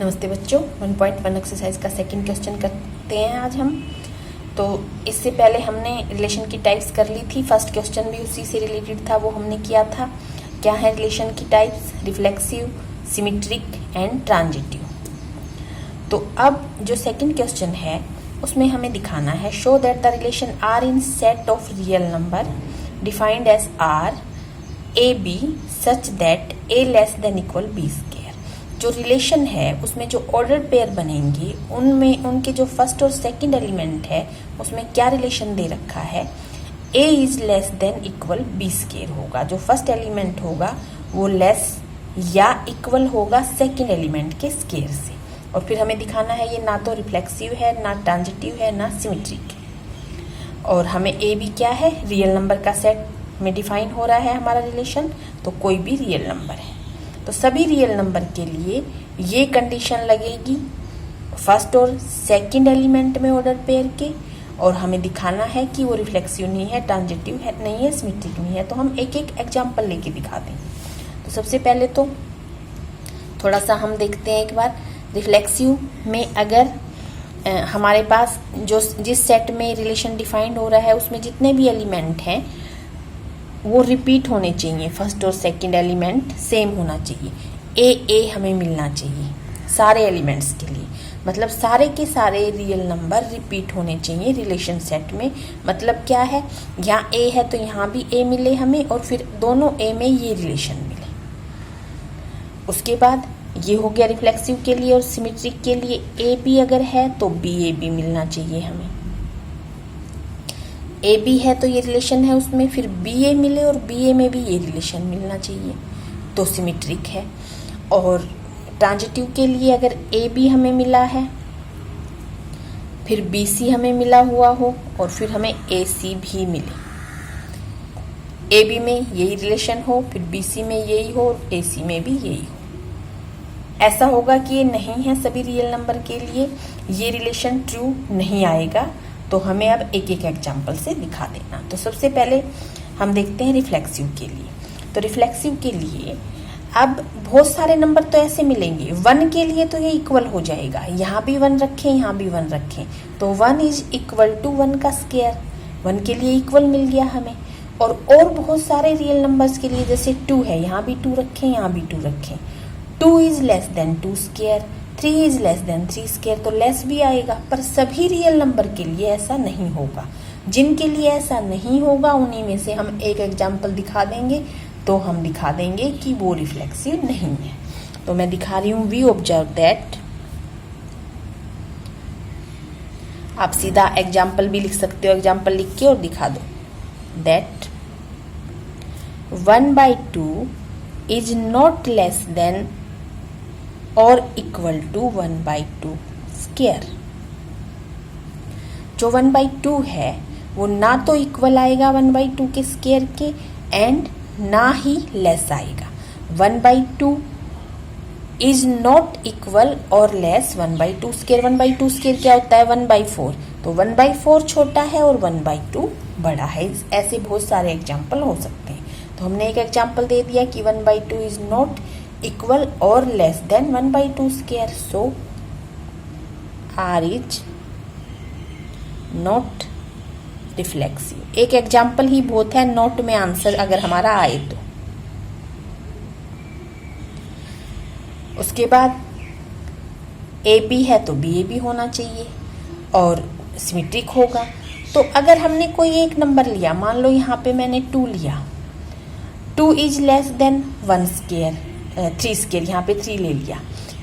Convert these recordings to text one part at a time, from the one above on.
नमस्ते बच्चों, 1.1 एक्सरसाइज का सेकंड क्वेश्चन करते हैं आज हम। तो इससे पहले हमने रिलेशन की टाइप्स कर ली थी। फर्स्ट क्वेश्चन भी उसी से रिलेटेड था, वो हमने किया था। क्या है रिलेशन की types? Reflexive, symmetric and transitive. तो अब जो सेकंड क्वेश्चन है उसमें हमें दिखाना है, show that the relation R in set of real number defined as R A B such that A less than equal B square. जो रिलेशन है उसमें जो ऑर्डर पेयर बनेंगे उनमें उनके जो फर्स्ट और सेकंड एलिमेंट है उसमें क्या रिलेशन दे रखा है, a is less than equal B square होगा। जो फर्स्ट एलिमेंट होगा वो लेस या इक्वल होगा सेकंड एलिमेंट के स्क्वायर से। और फिर हमें दिखाना है ये ना तो रिफ्लेक्सिव है, ना ट्रांजिटिव है, ना सिमेट्रिक है। और हमें a भी क्या है, रियल नंबर का सेट में डिफाइन हो रहा है हमारा रिलेशन, तो कोई भी रियल नंबर है। तो सभी रियल नंबर के लिए ये कंडीशन लगेगी फर्स्ट और सेकंड एलिमेंट में ऑर्डर पेयर के, और हमें दिखाना है कि वो रिफ्लेक्सिव नहीं है, ट्रांजिटिव है नहीं है, सिमेट्रिक नहीं है। तो हम एक एक एग्जांपल लेके दिखाते हैं। तो सबसे पहले तो थोड़ा सा हम देखते हैं एक बार। रिफ्लेक्सिव में अगर हमारे पास जो जिस सेट में रिलेशन डिफाइंड हो रहा है उसमें जितने भी एलिमेंट हैं वो रिपीट होने चाहिए। फर्स्ट और सेकंड एलिमेंट सेम होना चाहिए। ए हमें मिलना चाहिए सारे एलिमेंट्स के लिए, मतलब सारे के सारे रियल नंबर रिपीट होने चाहिए रिलेशन सेट में। मतलब क्या है, यहाँ ए है तो यहाँ भी ए मिले हमें, और फिर दोनों ए में ये रिलेशन मिले। उसके बाद ये हो गया रिफ्लेक्सिव के लिए। और सिमेट्रिक के लिए ए बी अगर है तो बी मिलना चाहिए हमें। ए बी है तो ये रिलेशन है उसमें, फिर बी ए मिले और बी ए में भी ये रिलेशन मिलना चाहिए, तो सिमेट्रिक है। और ट्रांजिटिव के लिए अगर ए बी हमें मिला है, फिर बी सी हमें मिला हुआ हो, और फिर हमें ए सी भी मिले, ए बी में यही रिलेशन हो, फिर बी सी में यही हो, और ए सी में भी यही हो। ऐसा होगा कि ये नहीं है सभी रियल नंबर के लिए, ये रिलेशन ट्रू नहीं आएगा। तो हमें अब एक एक एग्जाम्पल से दिखा देना। तो सबसे पहले हम देखते हैं रिफ्लेक्सिव के लिए। तो रिफ्लेक्सिव के लिए अब बहुत सारे नंबर तो ऐसे मिलेंगे। 1 के लिए तो ये इक्वल हो जाएगा, यहाँ भी 1 रखें, यहाँ भी 1 रखें, तो 1 इज इक्वल टू 1 का स्क्वायर। 1 के लिए इक्वल मिल गया हमें। और बहुत सारे रियल नंबर्स के लिए जैसे 2 है, यहाँ भी 2 रखें, यहाँ भी 2 रखें, 2 is less than 2 square, 3 is less then 3 square, तो लेस भी आएगा। पर सभी रियल नंबर के लिए ऐसा नहीं होगा। जिनके लिए ऐसा नहीं होगा उन्हीं में से हम एक एग्जाम्पल दिखा देंगे। तो हम दिखा देंगे कि वो रिफ्लेक्सिव नहीं है। तो मैं दिखा रही हूँ, वी ऑब्जर्व दैट। आप सीधा एग्जाम्पल भी लिख सकते हो, एग्जाम्पल लिख के और दिखा दो। That 1/2 is not less than और इक्वल टू 1/2 स्क्वायर। जो 1/2 है वो ना तो इक्वल आएगा 1/2 के स्क्वायर के, एंड ना ही लेस आएगा। 1/2 इज नॉट इक्वल और लेस 1/2 स्क्वायर। 1/2 स्क्वायर क्या होता है, 1/4। तो 1/4 छोटा है और 1/2 बड़ा है। ऐसे बहुत सारे एग्जाम्पल हो सकते हैं। तो हमने एक एग्जाम्पल दे दिया कि 1/2 इज नॉट इक्वल और less than 1/2 square, so R is not reflexive. एक एग्जाम्पल ही बहुत है, नॉट में आंसर अगर हमारा आए तो। उसके बाद ए बी है तो बी ए भी होना चाहिए और सिमेट्रिक होगा। तो अगर हमने कोई एक नंबर लिया, मान लो यहाँ पे मैंने 2 लिया, 2 is less then 1 square, 3 square, यहाँ पे 3 ले लिया,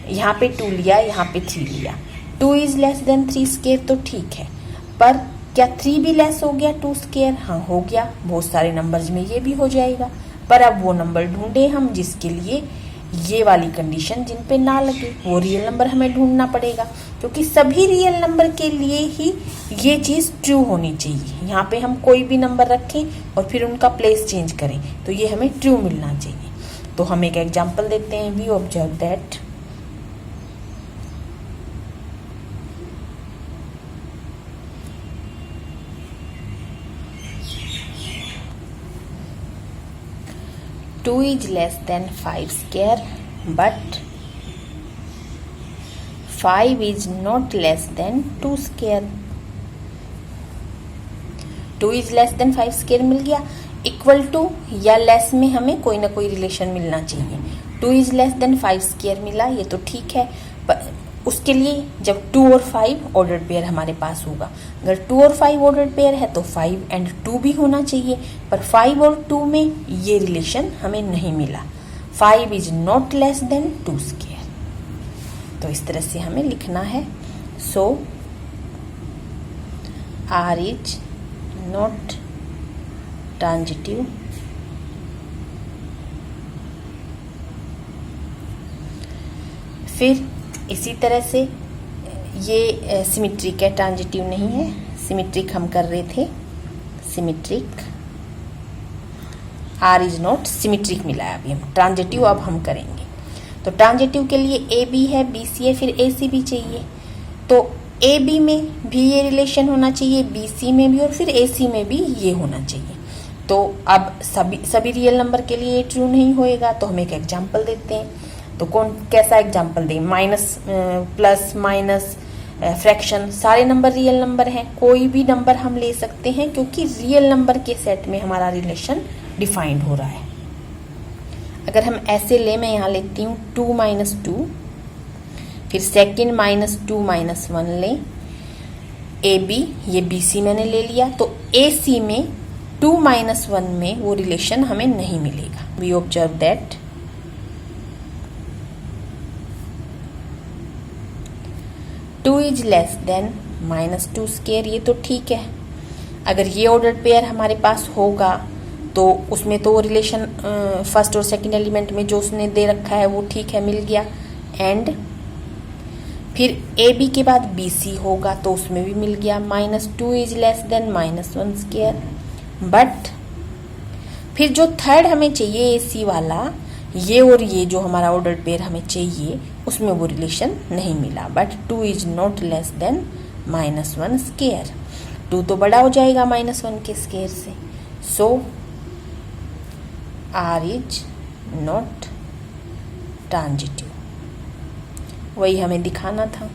यहाँ पे 2 लिया, यहाँ पे 3 लिया, 2 इज लेस देन 3 स्क्वायर, तो ठीक है। पर क्या 3 भी लेस हो गया 2 स्क्वायर? हाँ हो गया। बहुत सारे नंबर्स में ये भी हो जाएगा। पर अब वो नंबर ढूंढे हम जिसके लिए ये वाली कंडीशन जिन पे ना लगे, वो रियल नंबर हमें ढूंढना पड़ेगा, क्योंकि सभी रियल नंबर के लिए ही ये चीज़ ट्रू होनी चाहिए। यहाँ पे हम कोई भी नंबर रखें और फिर उनका प्लेस चेंज करें तो ये हमें ट्रू मिलना चाहिए। तो हम एक एग्जाम्पल देते हैं, we observe that 2 is less than 5 square, but 5 is not less than 2 square. 2 is less than 5 square मिल गया। इक्वल टू या लेस में हमें कोई ना कोई रिलेशन मिलना चाहिए। 2 इज लेस देन 5 स्क्वायर मिला, ये तो ठीक है, पर उसके लिए जब 2 और 5 ऑर्डर्ड पेयर हमारे पास होगा। अगर 2 और 5 ऑर्डर्ड पेयर है तो 5 एंड 2 भी होना चाहिए, पर 5 और 2 में ये रिलेशन हमें नहीं मिला। 5 is not less than 2 square. तो इस तरह से हमें लिखना है। सो आर इज नॉट ट्रांजिटिव फिर इसी तरह से ये सिमेट्रिक है, ट्रांजिटिव नहीं है। सिमेट्रिक हम कर रहे थे, symmetric. R is not symmetric मिला है अभी हम, ट्रांजिटिव अब हम करेंगे। तो ट्रांजिटिव के लिए ए बी है, बी सी है, फिर ए सी भी चाहिए। तो ए बी में भी ये रिलेशन होना चाहिए, बी सी में भी, और फिर ए सी में भी ये होना चाहिए। तो अब सभी रियल नंबर के लिए ट्रू नहीं होएगा, तो हम एक एग्जाम्पल देते हैं। तो कौन कैसा एग्जाम्पल दें? माइनस, प्लस, माइनस, फ्रैक्शन, सारे नंबर रियल नंबर हैं। कोई भी नंबर हम ले सकते हैं क्योंकि रियल नंबर के सेट में हमारा रिलेशन डिफाइंड हो रहा है। अगर हम ऐसे ले, मैं यहाँ लेती हूँ 2 माइनस 2, फिर सेकेंड माइनस 2 माइनस 1 लें। ए बी, ये बी सी मैंने ले लिया, तो ए सी में 2 माइनस 1 में वो रिलेशन हमें नहीं मिलेगा। We observe that 2 is less than minus 2 square, ये तो ठीक है। अगर ये ऑर्डर्ड पेयर हमारे पास होगा तो उसमें तो वो रिलेशन फर्स्ट और सेकंड एलिमेंट में जो उसने दे रखा है वो ठीक है, मिल गया। एंड फिर ए बी के बाद बी सी होगा तो उसमें भी मिल गया। Minus 2 is less than minus 1 square. But फिर जो थर्ड हमें चाहिए ए सी वाला, ये और ये जो हमारा ऑर्डर्ड पेयर हमें चाहिए, उसमें वो रिलेशन नहीं मिला। But 2 is not less than minus 1 square. 2 तो बड़ा हो जाएगा माइनस 1 के स्क्वायर से। सो आर इज नॉट ट्रांजिटिव, वही हमें दिखाना था।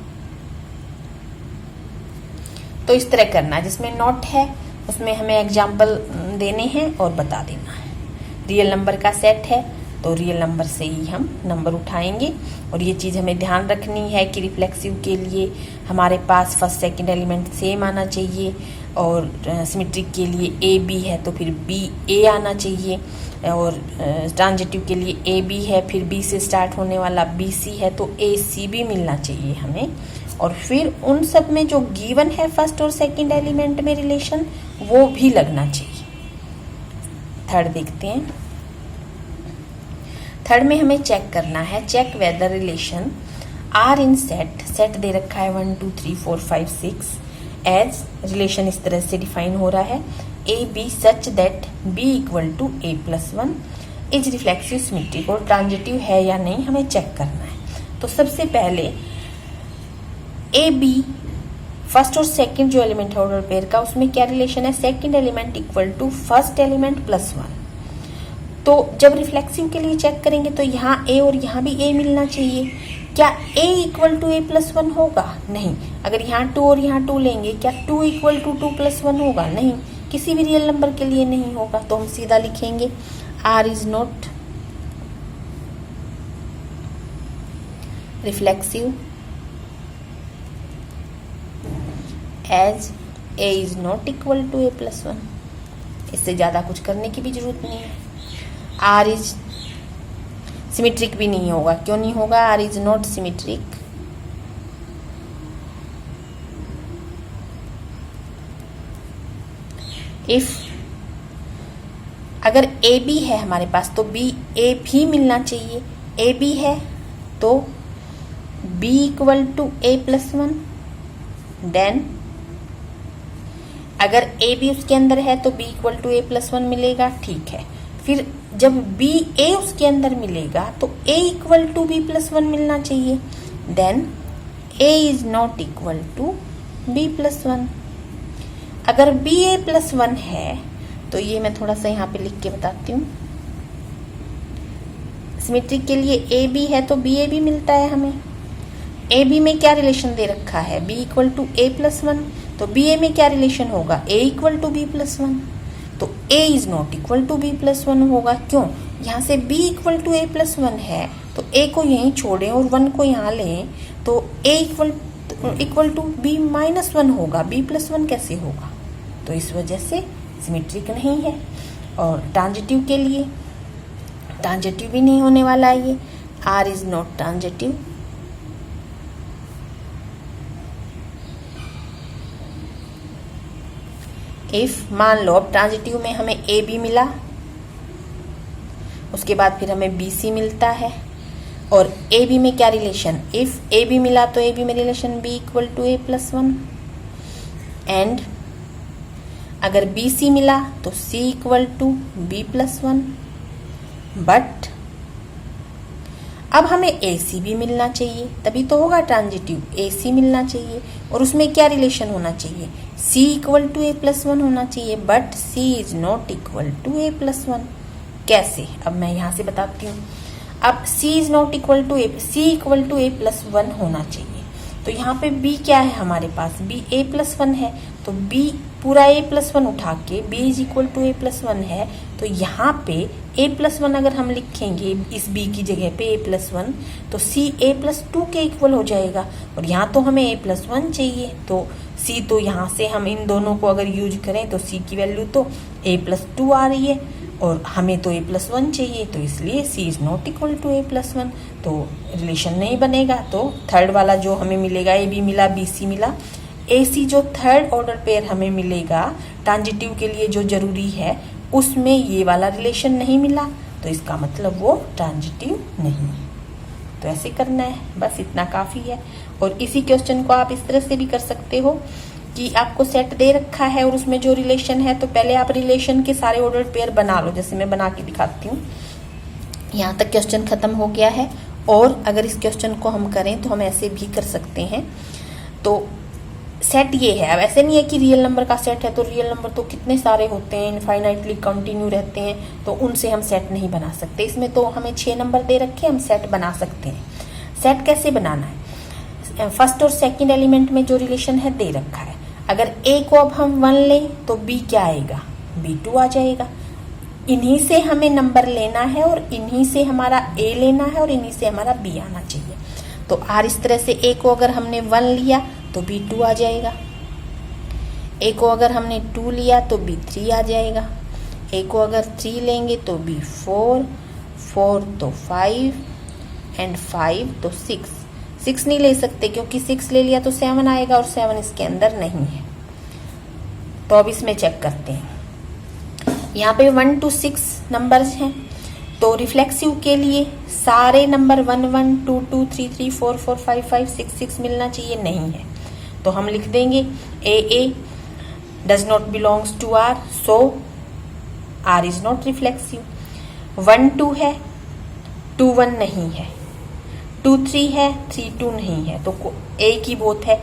तो इस तरह करना है, जिसमें नॉट है उसमें हमें एग्जाम्पल देने हैं और बता देना है। रियल नंबर का सेट है तो रियल नंबर से ही हम नंबर उठाएंगे। और ये चीज़ हमें ध्यान रखनी है कि रिफ्लेक्सिव के लिए हमारे पास फर्स्ट सेकंड एलिमेंट सेम आना चाहिए, और सिमेट्रिक के लिए ए बी है तो फिर बी ए आना चाहिए, और ट्रांजिटिव के लिए ए बी है फिर बी से स्टार्ट होने वाला बी सी है तो ए सी भी मिलना चाहिए हमें। और फिर उन सब में जो गिवन है फर्स्ट और सेकंड एलिमेंट में रिलेशन, वो भी लगना चाहिए। थर्ड देखते हैं। थर्ड में हमें चेक करना है, check whether relation R in set, set दे रखा है 1 2 3 4 5 6, एज रिलेशन इस तरह से डिफाइन हो रहा है, A B such that B equal to A plus 1 is reflexive symmetric. और ट्रांजिटिव है या नहीं हमें चेक करना है। तो सबसे पहले ए बी फर्स्ट और सेकंड जो एलिमेंट है ऑर्डर पेयर का, उसमें क्या रिलेशन है? Second element equal to first element plus 1। तो जब रिफ्लेक्सिव के लिए चेक करेंगे तो यहाँ ए और यहाँ भी ए मिलना चाहिए। क्या a equal to A plus 1 होगा? नहीं। अगर यहाँ 2 और यहाँ 2 लेंगे, क्या 2 इक्वल टू 2 प्लस 1 होगा? नहीं, किसी भी रियल नंबर के लिए नहीं होगा। तो हम सीधा लिखेंगे r is not reflexive as a is not equal to A plus 1। इससे ज़्यादा कुछ करने की भी जरूरत नहीं है। r इज सिमेट्रिक भी नहीं होगा। क्यों नहीं होगा? r is not symmetric if, अगर ए बी है हमारे पास तो बी ए भी मिलना चाहिए। ए बी है तो b equal to A plus 1। Then अगर ए बी उसके अंदर है तो b equal to A plus 1 मिलेगा, ठीक है। फिर जब बी ए उसके अंदर मिलेगा तो a equal to B plus 1 मिलना चाहिए। Then a is not equal to B plus 1। अगर बी ए प्लस 1 है तो ये मैं थोड़ा सा यहाँ पे लिख के बताती हूँ। सिमेट्रिक के लिए ए बी है तो बी ए भी मिलता है हमें। ए बी में क्या रिलेशन दे रखा है, B equal to A plus one, तो बी ए में क्या रिलेशन होगा, A equal to B plus one, तो A is not equal to B plus one होगा। क्यों, यहाँ से b equal to A plus one है तो a को यहीं छोड़ें और 1 को यहाँ लें, तो a equal to b minus one होगा, b प्लस वन कैसे होगा, तो इस वजह से सिमेट्रिक नहीं है। और ट्रांजिटिव के लिए ट्रांजिटिव भी नहीं होने वाला है ये, r is not transitive. If मान लो अब ट्रांजिटिव में हमें ए बी मिला, उसके बाद फिर हमें बी सी मिलता है, और ए बी में क्या रिलेशन, इफ ए बी मिला तो ए बी में relation B equal to A plus one, and अगर बी सी मिला तो C equal to B plus one, but अब हमें ए सी भी मिलना चाहिए, तभी तो होगा ट्रांजिटिव, ए सी मिलना चाहिए, और उसमें क्या रिलेशन होना चाहिए, C equal to A plus one होना चाहिए, but C is not equal to A plus one. कैसे, अब मैं यहां से बताती हूँ। अब c is not equal to A, C equal to A plus one होना चाहिए, तो यहाँ पे b क्या है हमारे पास, b a प्लस वन है, तो b पूरा a प्लस वन उठा के b is equal to a plus one है, तो यहाँ पे a प्लस वन अगर हम लिखेंगे इस b की जगह पे a प्लस वन, तो c a प्लस टू के इक्वल हो जाएगा, और यहाँ तो हमें a प्लस वन चाहिए, तो c तो यहाँ से हम इन दोनों को अगर यूज करें तो c की वैल्यू तो a प्लस टू आ रही है, और हमें तो a प्लस वन चाहिए, तो इसलिए c is not equal to a plus one, तो रिलेशन नहीं बनेगा। तो थर्ड वाला जो हमें मिलेगा, ए बी मिला बी सी मिला, ए सी जो थर्ड ऑर्डर पेयर हमें मिलेगा ट्रांजिटिव के लिए जो जरूरी है, उसमें ये वाला रिलेशन नहीं मिला, तो इसका मतलब वो ट्रांजिटिव नहीं है। तो ऐसे करना है, बस इतना काफ़ी है। और इसी क्वेश्चन को आप इस तरह से भी कर सकते हो कि आपको सेट दे रखा है और उसमें जो रिलेशन है, तो पहले आप रिलेशन के सारे ऑर्डर पेयर बना लो, जैसे मैं बना के दिखाती हूँ। यहाँ तक क्वेश्चन खत्म हो गया है, और अगर इस क्वेश्चन को हम करें तो हम ऐसे भी कर सकते हैं। तो सेट ये है, अब ऐसे नहीं है कि रियल नंबर का सेट है, तो रियल नंबर तो कितने सारे होते हैं, इनफाइनाइटली कंटिन्यू रहते हैं, तो उनसे हम सेट नहीं बना सकते। इसमें तो हमें 6 नंबर दे रखे, हम सेट बना सकते हैं। सेट कैसे बनाना है, फर्स्ट और सेकंड एलिमेंट में जो रिलेशन है दे रखा है, अगर a को अब हम 1 लें तो b क्या आएगा, b2 आ जाएगा। इन्हीं से हमें नंबर लेना है, और इन्हीं से हमारा a लेना है, और इन्हीं से हमारा b आना चाहिए। तो r इस तरह से a को अगर हमने 1 लिया तो b2 आ जाएगा, a को अगर हमने 2 लिया तो b3 आ जाएगा, a को अगर 3 लेंगे तो b4, 4 तो 5, एंड 5 तो 6 नहीं ले सकते क्योंकि 6 ले लिया तो 7 आएगा, और 7 इसके अंदर नहीं है। तो अब इसमें चेक करते हैं, यहाँ पे 1 to 6 नंबर्स हैं, तो रिफ्लेक्सिव के लिए सारे नंबर 1 1 2 2 3 3 4 4 5 5 6 6 मिलना चाहिए, नहीं है, तो हम लिख देंगे a does not belongs to r, so r is not reflexive. 1 2 है, 2 1 नहीं है, 2 3 है, 3 2 नहीं है, तो एक ही बोथ है,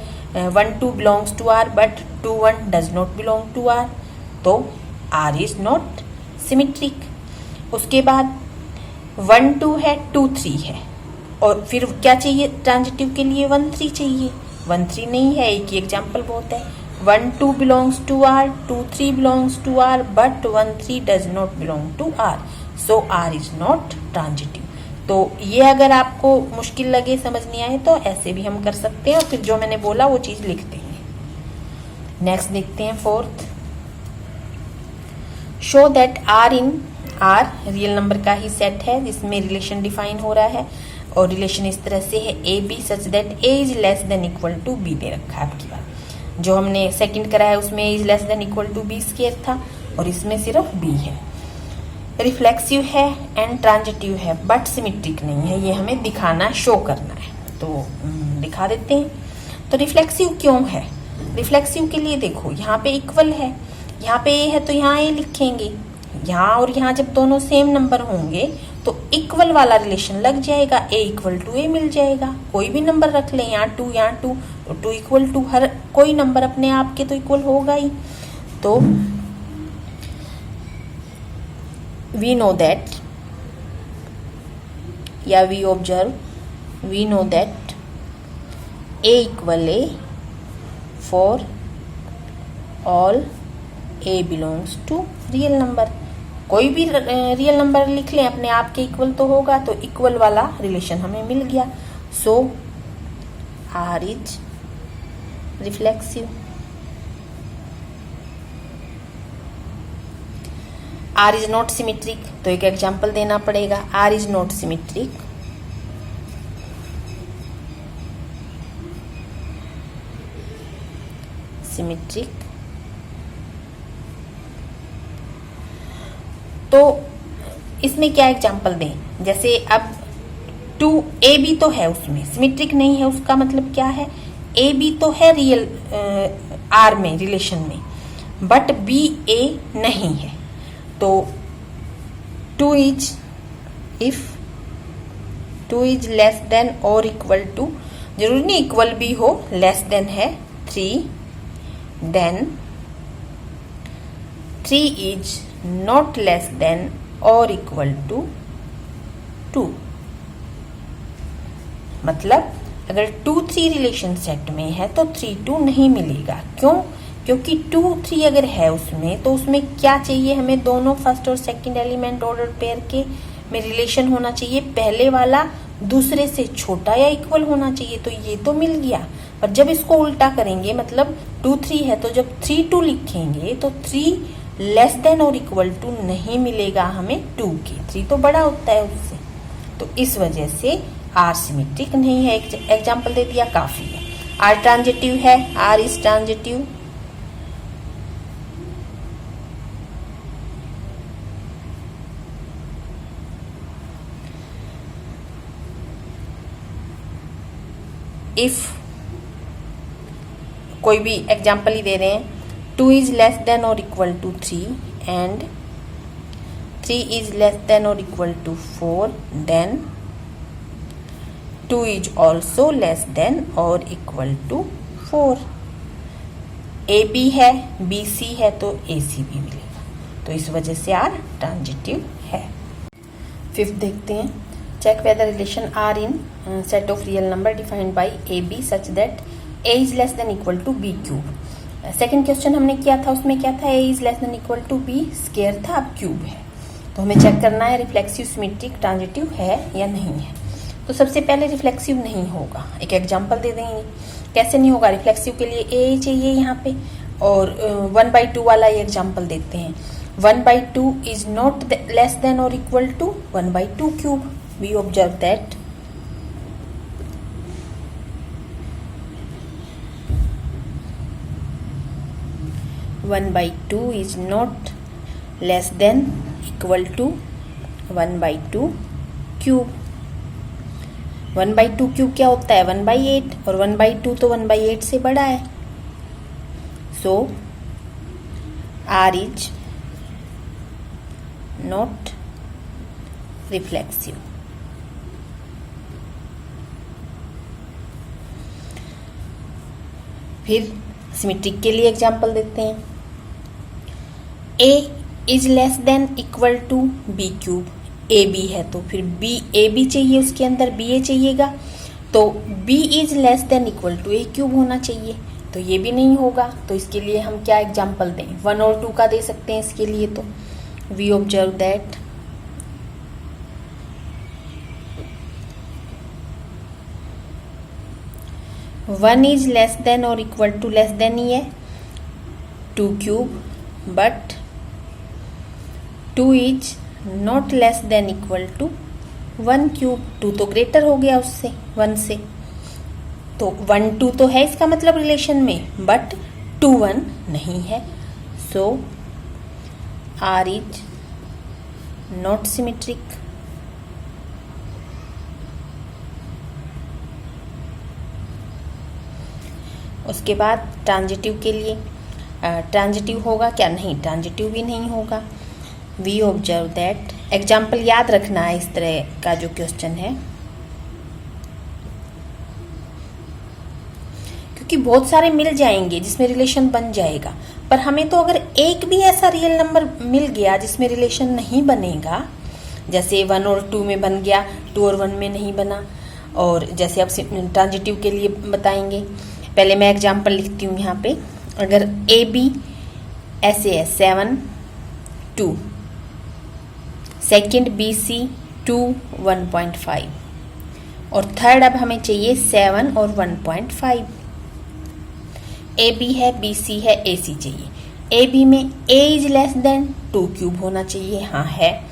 1 2 belongs to r but 2 1 does not belong to r, तो r इज नॉट सिमेट्रिक। उसके बाद 1 2 है, 2 3 है, और फिर क्या चाहिए ट्रांजिटिव के लिए, 1 3 चाहिए, 1 3 नहीं है, एक ही एग्जाम्पल बहुत है। 1 2 belongs to r, 2 3 belongs to r but 1 3 does not belong to r, so r is not transitive. तो ये अगर आपको मुश्किल लगे, समझ नहीं आए, तो ऐसे भी हम कर सकते हैं, और फिर जो मैंने बोला वो चीज लिखते हैं। नेक्स्ट देखते हैं fourth, show that r in r real number का ही सेट है जिसमें रिलेशन डिफाइन हो रहा है, और रिलेशन इस तरह से है A B such that a is less than equal to b दे रखा है। आपकी बात जो हमने सेकंड करा है उसमें a is less than equal to b square था, और इसमें सिर्फ b है। रिफ्लेक्सिव है एंड ट्रांजिटिव है बट सिमेट्रिक नहीं है, ये हमें दिखाना, शो करना है, तो दिखा देते हैं। तो रिफ्लेक्सिव क्यों है, रिफ्लेक्सिव के लिए देखो यहाँ पे इक्वल है, यहाँ पे a है तो यहाँ a लिखेंगे, यहाँ और यहाँ जब दोनों सेम नंबर होंगे तो इक्वल वाला रिलेशन लग जाएगा, a इक्वल टू a मिल जाएगा। कोई भी नंबर रख लें, यहाँ 2 यहाँ 2, तो 2 इक्वल टू हर कोई नंबर अपने आप के तो इक्वल होगा ही। तो we know that, या we observe, we know that A equal A for all A belongs to real number. कोई भी रियल नंबर लिख लें अपने आप के इक्वल तो होगा, तो इक्वल वाला रिलेशन हमें मिल गया। सो R is reflexive. R is not symmetric, तो एक एग्जांपल देना पड़ेगा। R इज नॉट सिमेट्रिक तो इसमें क्या एग्जांपल दें? जैसे अब 2AB तो है, उसमें सिमेट्रिक नहीं है, उसका मतलब क्या है? AB तो है रियल R में रिलेशन में, बट BA नहीं है। तो 2 is, if 2 is less than और इक्वल टू, जरूरी नहीं इक्वल भी हो, लेस देन है 3, then 3 is not less than और इक्वल टू 2। मतलब अगर 2-3 रिलेशन सेट में है तो 3-2 नहीं मिलेगा। क्यों? क्योंकि 2-3 अगर है उसमें, तो उसमें क्या चाहिए हमें? दोनों फर्स्ट और सेकंड एलिमेंट ऑर्डर पेयर के में रिलेशन होना चाहिए, पहले वाला दूसरे से छोटा या इक्वल होना चाहिए। तो ये तो मिल गया, पर जब इसको उल्टा करेंगे, मतलब 2-3 है, तो जब 3-2 लिखेंगे तो 3 लेस देन और इक्वल टू नहीं मिलेगा हमें 2 के। 3 तो बड़ा होता है उससे, तो इस वजह से R सिमेट्रिक नहीं है। एक एग्जाम्पल दे दिया, काफी है। R ट्रांजिटिव है, R इज ट्रांजिटिव। इफ कोई भी एग्जाम्पल ही दे रहे हैं, 2 इज लेस देन और equal to 3 and 3 is less than और equal to 4, then 2 is also less than और इक्वल टू 4। AB है, BC है, तो AC भी मिलेगा। तो इस वजह से R ट्रांजिटिव है। 5th देखते हैं, check whether relation R in set of real number defined by AB such that A is less than equal to B cube. Second question हमने किया था, उसमें क्या था? A is less than equal to B square था, अब cube है। तो हमें चेक करना है रिफ्लेक्सिव, सिमेट्रिक, ट्रांजिटिव है या नहीं है। तो सबसे पहले रिफ्लेक्सिव नहीं होगा, एक एग्जांपल दे देंगे। कैसे नहीं होगा? रिफ्लेक्सिव के लिए A चाहिए यहाँ पे, और 1/2 वाला ये एग्जांपल देते हैं। 1/2 इज नॉट लेस देन और equal to 1/2 cube. We observe that 1/2 is not less than equal to 1/2 cube. 1/2 cube क्या होता है? 1/8, और 1/2 तो 1/8 से बड़ा है। So R is not reflexive. फिर सिमेट्रिक के लिए एग्जांपल देते हैं। A is less than equal to B cube. AB है तो फिर AB चाहिए, उसके अंदर BA चाहिएगा, तो B is less than equal to A cube होना चाहिए। तो ये भी नहीं होगा, तो इसके लिए हम क्या एग्जांपल दें? 1 और 2 का दे सकते हैं इसके लिए। तो we observe that one is less than और इक्वल टू, लेस देन ही है 2 cube, but 2 is not less than equal to 1 cube. 2 तो ग्रेटर हो गया उससे, 1 से, तो 1-2 तो है इसका मतलब रिलेशन में, बट 2-1 नहीं है। So R is not symmetric. उसके बाद ट्रांजिटिव के लिए, ट्रांजिटिव होगा क्या? नहीं, ट्रांजिटिव भी नहीं होगा। वी ऑब्जर्व दैट, एग्जाम्पल याद रखना है इस तरह का जो क्वेश्चन है, क्योंकि बहुत सारे मिल जाएंगे जिसमें रिलेशन बन जाएगा, पर हमें तो अगर एक भी ऐसा रियल नंबर मिल गया जिसमें रिलेशन नहीं बनेगा, जैसे 1 और 2 में बन गया, 2 और 1 में नहीं बना, और जैसे आप ट्रांजिटिव के लिए बताएंगे, पहले मैं एग्जाम्पल लिखती हूँ यहाँ पे। अगर ए बी ऐसे है 7 2, सेकेंड बी सी 2 1.5, और थर्ड अब हमें चाहिए 7 और 1.5। ए बी है, बी सी है, ए सी चाहिए। ए बी में ए इज लेस देन 2 क्यूब होना चाहिए, हाँ है।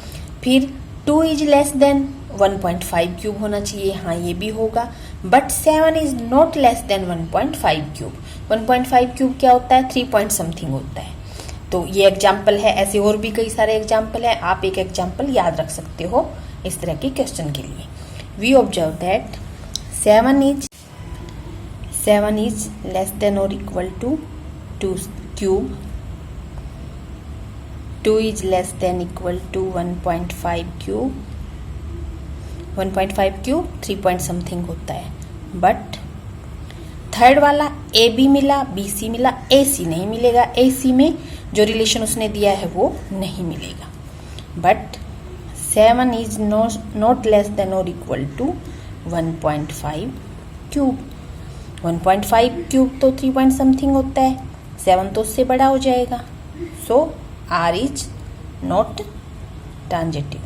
फिर 2 इज लेस देन 1.5 क्यूब होना चाहिए, हाँ ये भी होगा। But 7 is not less then 1.5 cube. 1.5 cube क्या होता है? 3 पॉइंट समथिंग होता है। तो ये एग्जाम्पल है, ऐसे और भी कई सारे एग्जाम्पल है, आप एक एग्जाम्पल याद रख सकते हो इस तरह के क्वेश्चन के लिए। We observe that 7 is less than और equal to 2 cube, 2 is less than equal to 1.5 cube, 1.5 cube 3 point something होता है। बट थर्ड वाला ए बी मिला, बी सी मिला, ए सी नहीं मिलेगा। ए सी में जो रिलेशन उसने दिया है वो नहीं मिलेगा। But 7 is not less than और इक्वल टू 1.5 क्यूब। 1.5 क्यूब तो 3 पॉइंट समथिंग होता है, 7 तो उससे बड़ा हो जाएगा। So R is not transitive.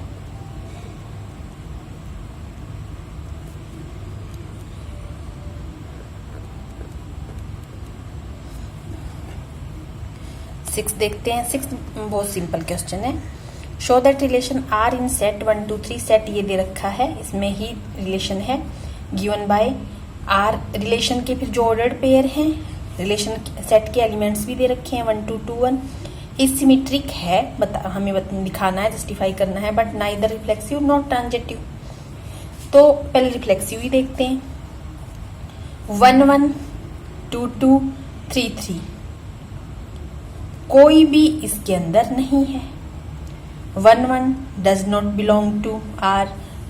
Six देखते हैं। सिक्स बहुत सिंपल क्वेश्चन है। Show that relation R in set 1 2 3। Set ये दे रखा है, इसमें ही रिलेशन है गिवन बाय आर। रिलेशन के फिर जो ऑर्डर्ड पेयर हैं, रिलेशन सेट के एलिमेंट्स भी दे रखे हैं 1 2 2 1। इस सिमेट्रिक है, हमें दिखाना है, जस्टिफाई करना है। But neither reflexive not transitive. तो पहले रिफ्लेक्सिव ही देखते हैं। 1 1 2 2 3 3 कोई भी इसके अंदर नहीं है। 1 1 does not belong to R,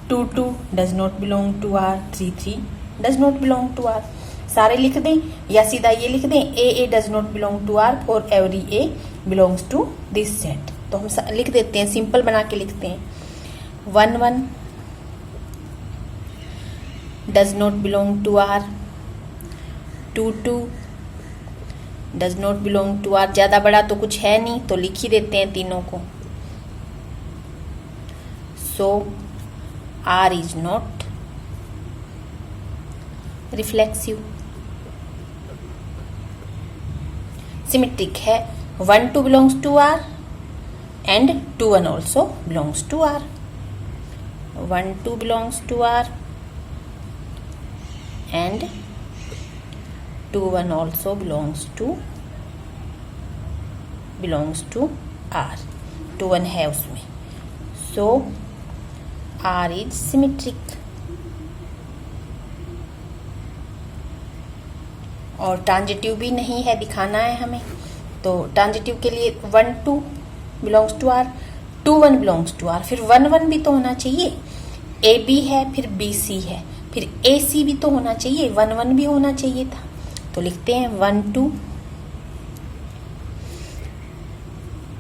2 2 does not belong to R, 3 3 does not belong to R. सारे लिख दें या सीधा ये लिख दें A does not belong to R for every A belongs to this set. तो हम लिख देते हैं, सिंपल बना के लिखते हैं। 1 1 does not belong to R, 2 2 does not belong to R. ज्यादा बड़ा तो कुछ है नहीं तो लिख ही देते हैं तीनों को। So R is not reflexive. Symmetric है, 1 2 belongs to R and 2 1 also belongs to R. 1 2 belongs to R and 2 1 also belongs to R। 2 1 है उसमें। So R is symmetric। और ट्रांजिटिव भी नहीं है, दिखाना है हमें। तो ट्रांजिटिव के लिए 1 2 belongs to R, 2 1 belongs to R, फिर 1 1 भी तो होना चाहिए। ए बी है, फिर बी सी है, फिर ए सी भी तो होना चाहिए, 1 1 भी होना चाहिए था। तो लिखते हैं 1 2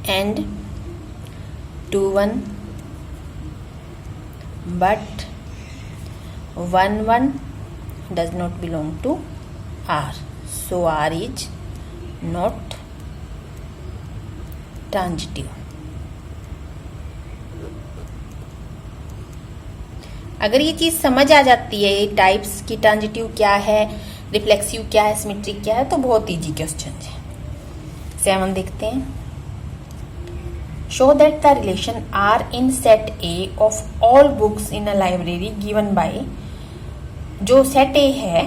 and 2 1, but 1 1 does not belong to R. So R is not transitive. अगर ये चीज समझ आ जाती है, ये टाइप्स की ट्रांजिटिव क्या है, रिफ्लेक्सिव क्या है, सिमेट्रिक क्या है, तो बहुत इजी क्वेश्चन है। 7 देखते हैं। Show that the relation R in set A of all books in a library given by. जो सेट ए है,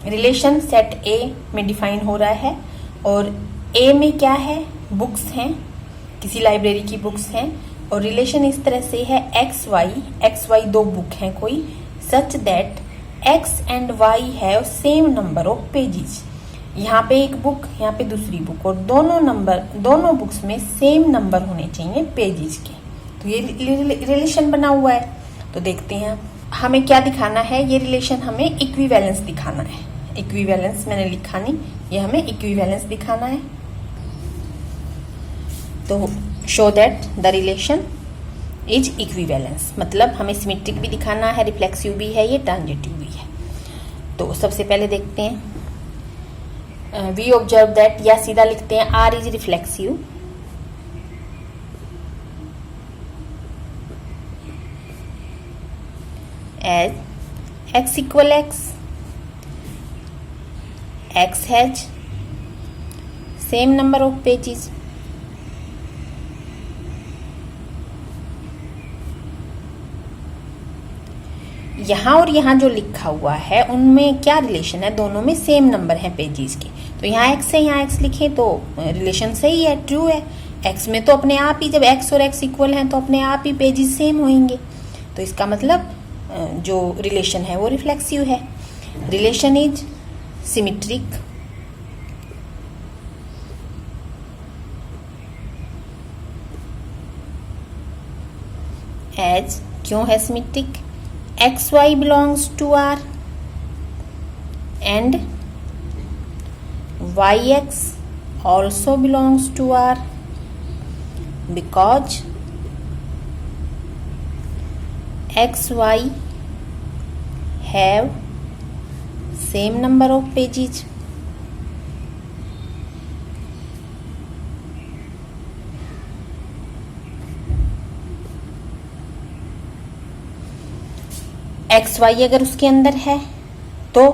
रिलेशन सेट ए में डिफाइन हो रहा है, और ए में क्या है? बुक्स हैं, किसी लाइब्रेरी की बुक्स हैं, और रिलेशन इस तरह से है एक्स वाई 2 बुक हैं कोई, such that x and y have same number of pages. यहाँ पे एक बुक, यहाँ पे दूसरी बुक, और दोनों बुक्स में सेम नंबर होने चाहिए पेजेस के। तो ये रिलेशन बना हुआ है। तो देखते हैं हमें क्या दिखाना है। ये रिलेशन हमें इक्विवेलेंस दिखाना है। इक्विवेलेंस मैंने लिखा नहीं, ये हमें इक्विवेलेंस दिखाना है। तो show that the relation is equivalence, मतलब हमें सिमेट्रिक भी दिखाना है, रिफ्लेक्सिव भी है, ये ट्रांजिटिव भी है। तो सबसे पहले देखते हैं, वी ऑब्जर्व दैट, या सीधा लिखते हैं R is reflexive as x equal x has same number of pages। यहाँ और यहाँ जो लिखा हुआ है उनमें क्या रिलेशन है, दोनों में सेम नंबर है पेजेस के। तो यहाँ x है, यहाँ x लिखें तो रिलेशन सही है, ट्रू है। x में तो अपने आप ही, जब x और x इक्वल हैं तो अपने आप ही पेजेस सेम होंगे, तो इसका मतलब जो रिलेशन है वो रिफ्लेक्सिव है। रिलेशन इज सिमेट्रिक एज, क्यों है symmetric, x y belongs to R and y x also belongs to R because x y have same number of pages। X y अगर उसके अंदर है तो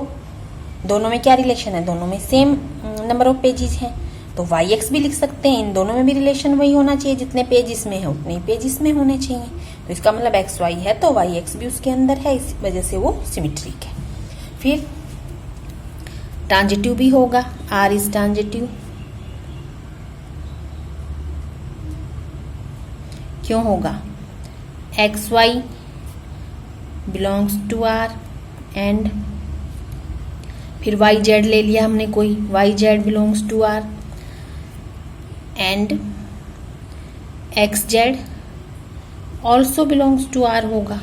दोनों में क्या रिलेशन है, दोनों में सेम नंबर ऑफ पेजेस हैं, तो वाई एक्स भी लिख सकते हैं। इन दोनों में भी रिलेशन वही होना चाहिए, जितने पेज इसमें है उतने ही पेज इसमें होने चाहिए। तो इसका मतलब एक्स वाई है तो वाई एक्स भी उसके अंदर है, इस वजह से वो सिमेट्रिक है। फिर ट्रांजिटिव भी होगा, आर इज ट्रांजिटिव, क्यों होगा, x y belongs to R and, फिर वाई जेड ले लिया हमने कोई, y z belongs to R and x z also belongs to R होगा।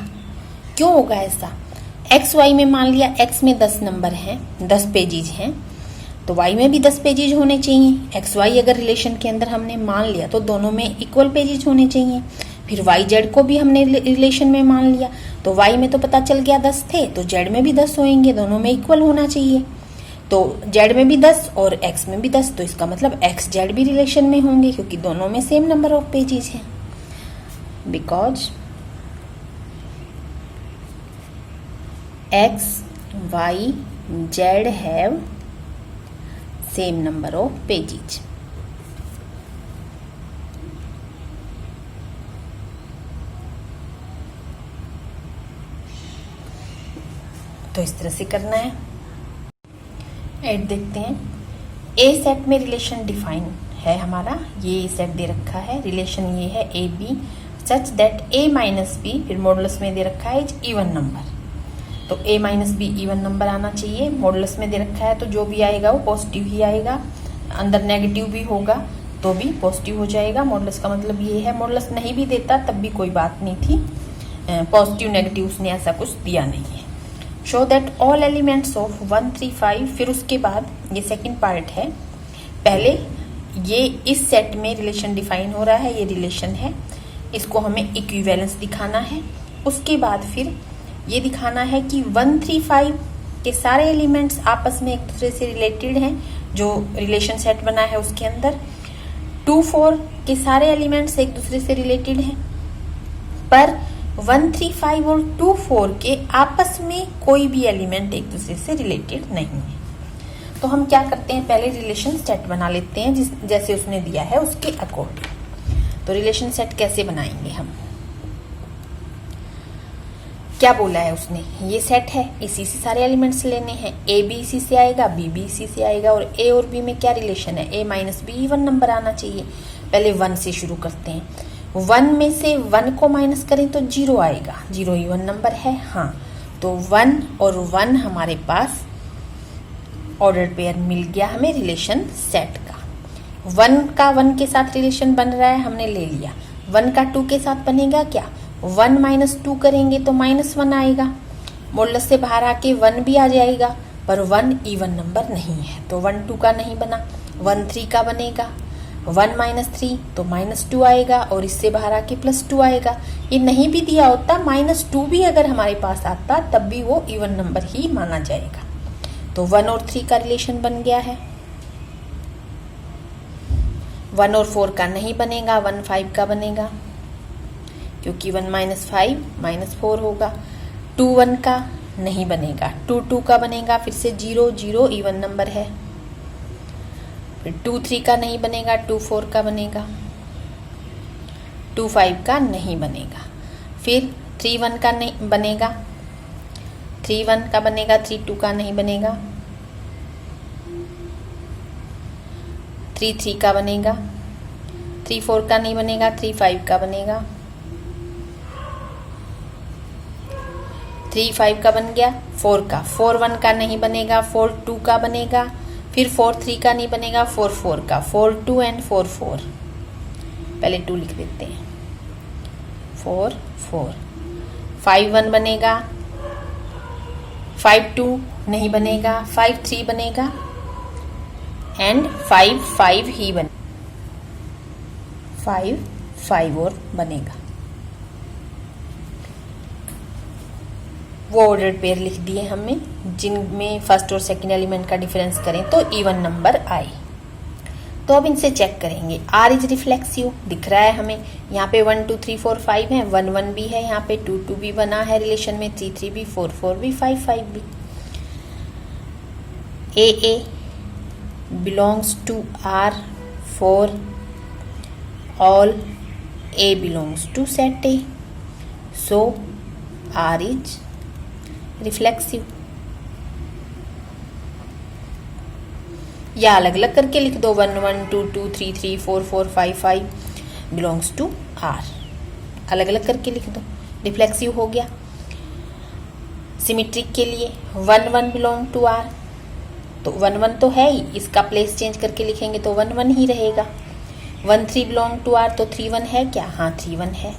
क्यों होगा ऐसा, एक्स वाई में मान लिया एक्स में 10 नंबर हैं, 10 पेजेज हैं, तो वाई में भी 10 पेजेज होने चाहिए। एक्स वाई अगर रिलेशन के अंदर हमने मान लिया तो दोनों में इक्वल पेजेज होने चाहिए। फिर वाई जेड को भी हमने रिलेशन में मान लिया, तो वाई में तो पता चल गया 10 थे, तो जेड में भी 10 होंगे, दोनों में इक्वल होना चाहिए। तो जेड में भी 10 और एक्स में भी 10, तो इसका मतलब एक्स जेड भी रिलेशन में होंगे, क्योंकि दोनों में सेम नंबर ऑफ पेजेस हैं। Because x y z have same number of pages. तो इस तरह से करना है। ऐड देखते हैं, ए सेट में रिलेशन डिफाइन है हमारा, ये सेट दे रखा है, रिलेशन ये है A B such that a minus b, फिर मॉडुलस में दे रखा है इवन नंबर, तो a minus b even number आना चाहिए। मॉडुलस में दे रखा है तो जो भी आएगा वो पॉजिटिव ही आएगा, अंदर नेगेटिव भी होगा तो भी पॉजिटिव हो जाएगा। मॉडुलस का मतलब ये है, मॉडुलस नहीं भी देता तब भी कोई बात नहीं थी, पॉजिटिव नेगेटिव उसने ऐसा कुछ दिया नहीं है। Show that all elements of 1 3 5, फिर उसके बाद ये सेकंड पार्ट है। पहले ये इस सेट में रिलेशन डिफाइन हो रहा है, ये रिलेशन है, इसको हमें इक्विवेलेंस दिखाना है। उसके बाद फिर ये दिखाना है कि 1 3 5 के सारे एलिमेंट्स आपस में एक दूसरे से रिलेटेड हैं, जो रिलेशन सेट बना है उसके अंदर। 2 4 के सारे एलिमेंट्स एक दूसरे से रिलेटेड हैं, पर 1 3 5 और 2 4 के आपस में कोई भी एलिमेंट एक दूसरे से रिलेटेड नहीं है। तो हम क्या करते हैं, पहले रिलेशन सेट बना लेते हैं जैसे उसने दिया है उसके अकॉर्डिंग। तो रिलेशन सेट कैसे बनाएंगे हम, क्या बोला है उसने, ये सेट है, इसी से सारे एलिमेंट्स लेने हैं, ए बी इसी से आएगा, बी बी इसी से आएगा, और ए और बी में क्या रिलेशन है, ए माइनस बी इवन नंबर आना चाहिए। पहले 1 से शुरू करते हैं, 1 में से 1 को माइनस करें तो 0 आएगा, 0 इवन नंबर है, हाँ, तो 1 और 1 हमारे पास ऑर्डर पेयर मिल गया हमें रिलेशन सेट का। 1 का 1 के साथ रिलेशन बन रहा है, हमने ले लिया। 1 का 2 के साथ बनेगा क्या, 1 माइनस 2 करेंगे तो -1 आएगा, मॉडुलस से बाहर आके 1 भी आ जाएगा, पर 1 इवन नंबर नहीं है तो 1 2 का नहीं बना, 1 3 का बनेगा। 1 माइनस 3 तो -2 आएगा और इससे बाहर आके +2 आएगा। ये नहीं भी दिया होता, -2 भी अगर हमारे पास आता तब भी वो इवन नंबर ही माना जाएगा। तो 1 और 3 का रिलेशन बन गया है। 1 और 4 का नहीं बनेगा, 1 5 का बनेगा, क्योंकि 1 माइनस 5 -4 होगा। 2 1 का नहीं बनेगा, 2 2 का बनेगा, फिर से 0 0 इवन नंबर है। फिर 2 3 का नहीं बनेगा, 2 4 का बनेगा, 2 5 का नहीं बनेगा। फिर 3 1 का नहीं बनेगा, 3 1 का बनेगा, 3 2 का नहीं बनेगा, 3 3 का बनेगा, 3 4 का नहीं बनेगा, 3 5 का बनेगा, 3 5 का बन गया। 4 का, 4 1 का नहीं बनेगा, 4 2 का बनेगा, फिर 4 3 का नहीं बनेगा, 4 4 का, 4 2 एंड 4 4, पहले 2 लिख देते हैं, 4 4। 5 1 बनेगा, 5 2 नहीं बनेगा, 5 3 बनेगा एंड 5 5 ही बने, 5 5 और बनेगा। वो ऑर्डर्ड पेयर लिख दिए हमने, जिनमें फर्स्ट और सेकंड एलिमेंट का डिफरेंस करें तो इवन नंबर आए। तो अब इनसे चेक करेंगे। R इज रिफ्लेक्सिव दिख रहा है हमें, यहाँ पे 1 2 3 4 5 है, 1 1 भी है, यहाँ पे 2 2 भी बना है रिलेशन में, 3 3 भी, 4 4 भी, 5 5 भी। A belongs to R for all A belongs to set A, so R is reflexive. या अलग अलग करके लिख दो, 1 1 2 2 3 3 4 4 5 5 बिलोंग्स टू R, अलग अलग करके लिख दो, रिफ्लेक्सिव हो गया। सिमेट्रिक के लिए 1 1 बिलोंग टू R, तो 1 1 तो है ही, इसका प्लेस चेंज करके लिखेंगे तो 1 1 ही रहेगा। 1 3 बिलोंग टू R, तो 3 1 है क्या? हाँ 3 1 है।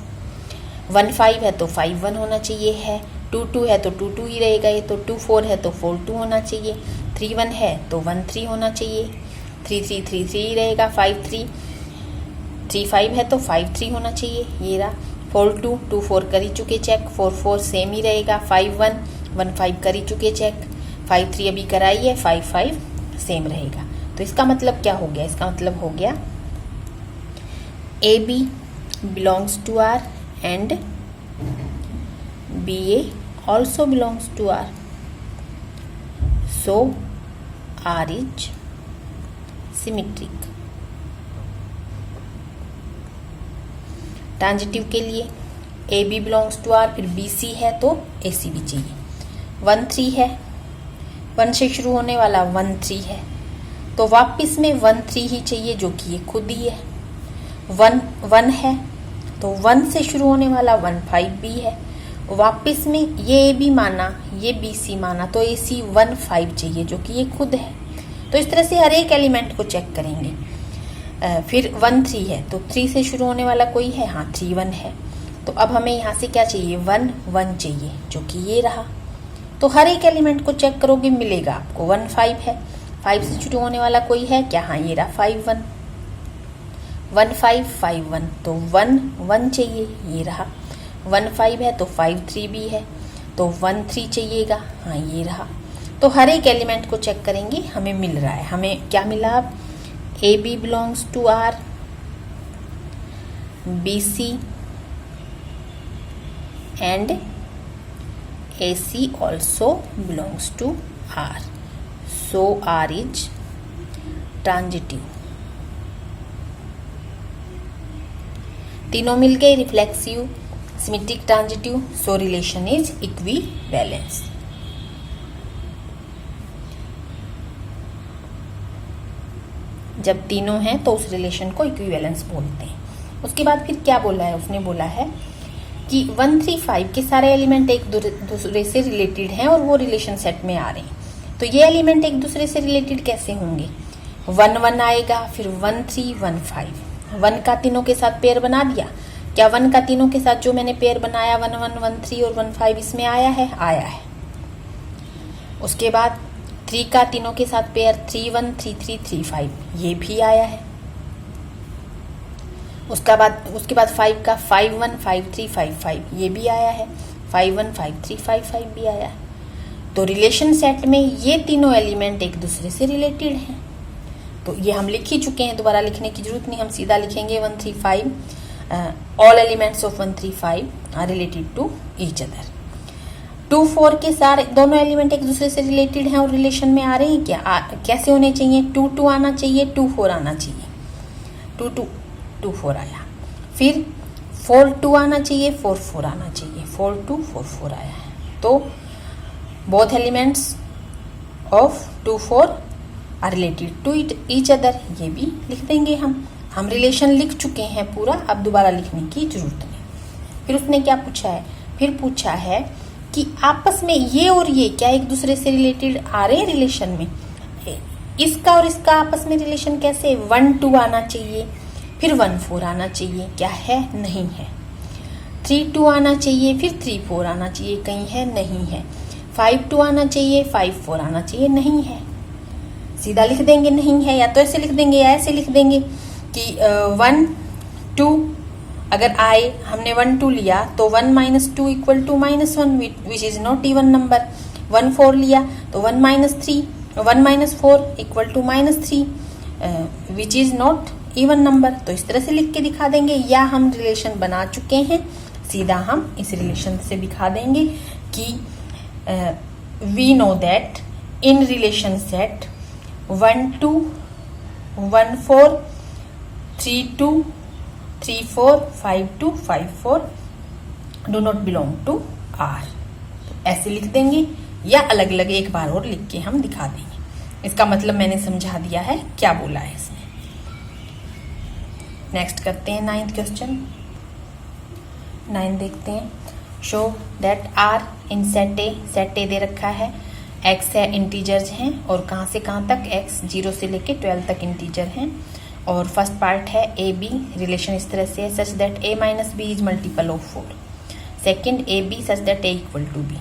1 5 है तो 5 1 होना चाहिए है, 2 2 है तो 2 2 ही रहेगा ये, तो 2 4 है तो 4 2 होना चाहिए, 3 1 है तो 1 3 होना चाहिए, 3 3 3 3 ही रहेगा, 5 3 3 5 है तो 5 3 होना चाहिए, ये रहा। 4 2 2 4 कर ही चुके चेक, 4 4 सेम ही रहेगा, 5 1 1 5 कर ही चुके चेक, 5 3 अभी कराई है, 5 5 सेम रहेगा। तो इसका मतलब क्या हो गया? इसका मतलब हो गया AB belongs to R and BA also belongs to R, so R is symmetric। Transitive के लिए AB belongs to R, फिर BC है तो AC भी चाहिए। 1 3 है, 1 से शुरू होने वाला 1 3 है, तो वापस में 1 3 ही चाहिए, जो कि ये खुद ही है। 1 1 है तो 1 से शुरू होने वाला 1 5 भी है, वापस में ये AB माना, ये BC माना, तो AC 1 5 चाहिए, जो कि ये खुद है। तो इस तरह से हर एक एलिमेंट को चेक करेंगे। फिर 1 3 है तो 3 से शुरू होने वाला कोई है? हाँ 3 1 है। तो अब हमें यहाँ से क्या चाहिए? 1 1 चाहिए, जो कि ये रहा। तो हर एक एलिमेंट को चेक करोगे, मिलेगा आपको 1 5 है, 5 से शुरू होने वाला कोई है क्या? हाँ ये रहा 5 1 1 5 5 1, तो 1 1 चाहिए, ये रहा। 1 5 है तो 5 3 भी है, तो 1 3 चाहिएगा, हाँ ये रहा। तो हर एक एलिमेंट को चेक करेंगे, हमें मिल रहा है। हमें क्या मिला अब? AB belongs to R, BC and AC also belongs to R, so R is transitive। तीनों मिल गए, reflexive, symmetric, transitive, so relation is equivalence. जब तीनों हैं तो उस रिलेशन को इक्विवेलेंस बोलते हैं। उसके बाद फिर क्या बोला है? उसने बोला है कि 1 3 5 के सारे एलिमेंट एक दूसरे से रिलेटेड हैं और वो रिलेशन सेट में आ रहे हैं। तो ये एलिमेंट एक दूसरे से रिलेटेड कैसे होंगे? 1 1 आएगा, फिर 1 3 1 5, 1 का तीनों के साथ पेयर बना दिया। क्या 1 का तीनों के साथ जो मैंने पेयर बनाया 1 1 1 3 और 1 5 इसमें आया है? आया है। उसके बाद 3 का तीनों के साथ पेयर 3 1 3 3 3 5, ये भी आया है। उसके बाद 5 का 5 1 5 3 5 5 ये भी आया है, 5 1 5 3 5 5 भी आया है। तो रिलेशन सेट में ये तीनों एलिमेंट एक दूसरे से रिलेटेड हैं। तो ये हम लिख ही चुके हैं, दोबारा लिखने की जरूरत नहीं, हम सीधा लिखेंगे 1 3 5 all elements of 1 3 5 are related to each other. 2 4 के सारे दोनों एलिमेंट एक दूसरे से रिलेटेड हैं और रिलेशन में आ रहे हैं क्या? कैसे होने चाहिए? 2 2 आना चाहिए, 2 4 आना चाहिए, 2 2 2 4 आया। फिर 4 2 आना चाहिए, 4 4 आना चाहिए, 4 2 4 4 आया है। तो both elements of 2 4 are related to each other, ये भी लिख देंगे हम रिलेशन लिख चुके हैं पूरा, अब दोबारा लिखने की जरूरत नहीं। फिर उसने क्या पूछा है? फिर पूछा है कि आपस में ये और ये क्या एक दूसरे से रिलेटेड आ रहे हैं रिलेशन में? इसका और इसका आपस में रिलेशन कैसे? 1 2 आना चाहिए, फिर 1 4 आना चाहिए, क्या है? नहीं है। 3 2 आना चाहिए, फिर 3 4 आना चाहिए, कहीं है? नहीं है। 5 2 आना चाहिए, 5 4 आना चाहिए, नहीं है। सीधा लिख देंगे नहीं है, या तो ऐसे लिख देंगे या ऐसे लिख देंगे कि 1 2 अगर आए, हमने 1 2 लिया तो 1 - 2 = -1 which is not even number. 1 4 लिया तो 1 - 3 1 - 4 = -3 which is not even number. तो इस तरह से लिख के दिखा देंगे, या हम रिलेशन बना चुके हैं, सीधा हम इस रिलेशन से दिखा देंगे कि we know that in relation set 1 2 1 4 3 2 3 4 5 2 5 4 do not belong to R. ऐसे लिख देंगे, या अलग अलग एक बार और लिख के हम दिखा देंगे। इसका मतलब मैंने समझा दिया है क्या बोला है इसने। नेक्स्ट करते हैं 9th क्वेश्चन। 9 देखते हैं। Show that R in set A दे रखा है, एक्स है, इंटीजर्स हैं, और कहाँ से कहाँ तक? एक्स 0 से लेके 12 तक इंटीजर हैं। और फर्स्ट पार्ट है ए बी, रिलेशन इस तरह से है, such that a - b is multiple of 4। Second a B such that a = b।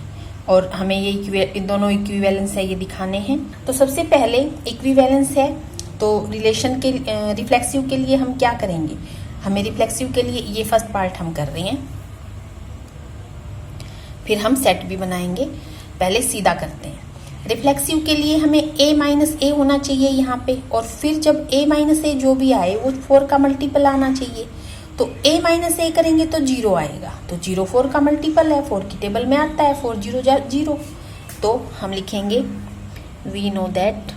और हमें ये दोनों इक्विवेलेंस है, ये दिखाने हैं। तो सबसे पहले इक्विवेलेंस है, तो रिलेशन के रिफ्लेक्सिव के लिए हम क्या करेंगे? हमें रिफ्लेक्सिव के लिए ये फर्स्ट पार्ट हम कर रहे हैं, फिर हम सेट भी बनाएंगे। पहले सीधा करते हैं। रिफ्लेक्सिव के लिए हमें a - a होना चाहिए यहाँ पे, और फिर जब a - a जो भी आए वो 4 का मल्टीपल आना चाहिए। तो a - a करेंगे तो 0 आएगा, तो 0 4 का मल्टीपल है, 4 की टेबल में आता है, 4 0 0। तो हम लिखेंगे we know that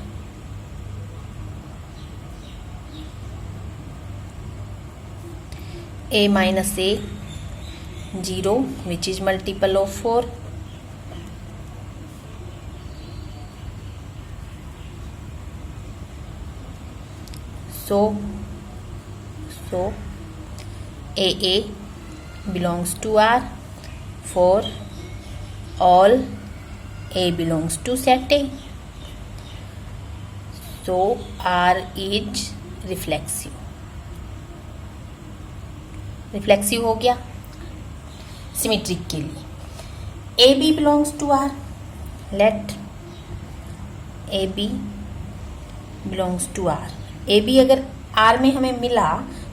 a - a 0 which is multiple of 4। So AA belongs to R for all A belongs to set A. So R is reflexive। Reflexive हो गया। सिमेट्रिक के लिए AB belongs to R, let AB belongs to R। AB अगर R में हमें मिला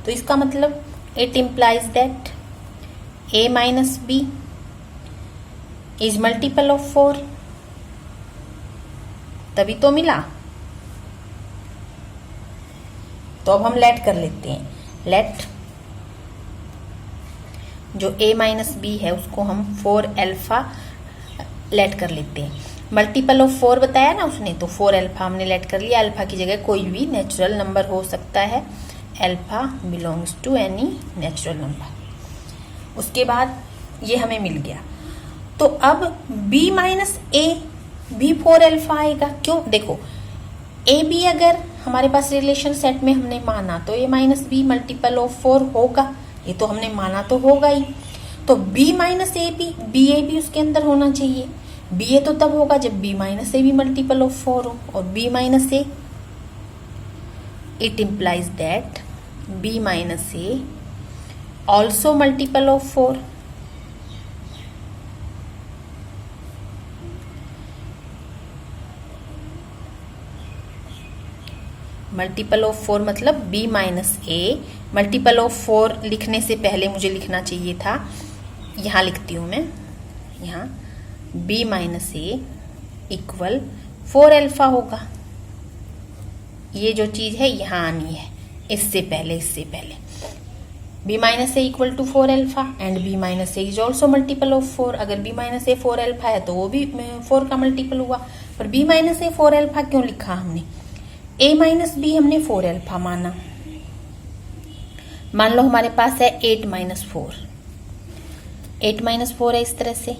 तो इसका मतलब it implies that A - B is multiple of 4, तभी तो मिला। तो अब हम लेट कर लेते हैं। लेट जो A - B है उसको हम 4 अल्फा लेट कर लेते हैं। मल्टीपल ऑफ 4 बताया ना उसने, तो 4 अल्फा हमने लेट कर लिया। अल्फा की जगह कोई भी नेचुरल नंबर हो सकता है। Alpha belongs to any natural number. उसके बाद ये हमें मिल गया। तो अब B - A भी 4 अल्फा आएगा। क्यों? देखो A B अगर हमारे पास रिलेशन सेट में हमने माना तो A - B मल्टीपल ऑफ 4 होगा, ये तो हमने माना तो होगा ही। तो B - A B, B A भी उसके अंदर होना चाहिए। B A तो तब होगा जब B - A भी मल्टीपल ऑफ 4 हो, और B - A it implies that B - A also multiple of 4। Multiple of 4 मतलब b minus A. Multiple of 4 लिखने से पहले मुझे लिखना चाहिए था, यहाँ लिखती हूँ मैं, यहाँ b minus a equal 4 alpha होगा। ये जो चीज है यहाँ आनी है, इससे पहले b minus a equal to 4 alpha and b minus a is also multiple of 4। अगर b माइनस ए 4 अल्फा है तो वो भी 4 का मल्टीपल हुआ, पर b माइनस ए 4 अल्फा क्यों लिखा हमने? a माइनस बी हमने 4 अल्फा माना। मान लो हमारे पास है 8 माइनस 4, 8 माइनस 4 है इस तरह से,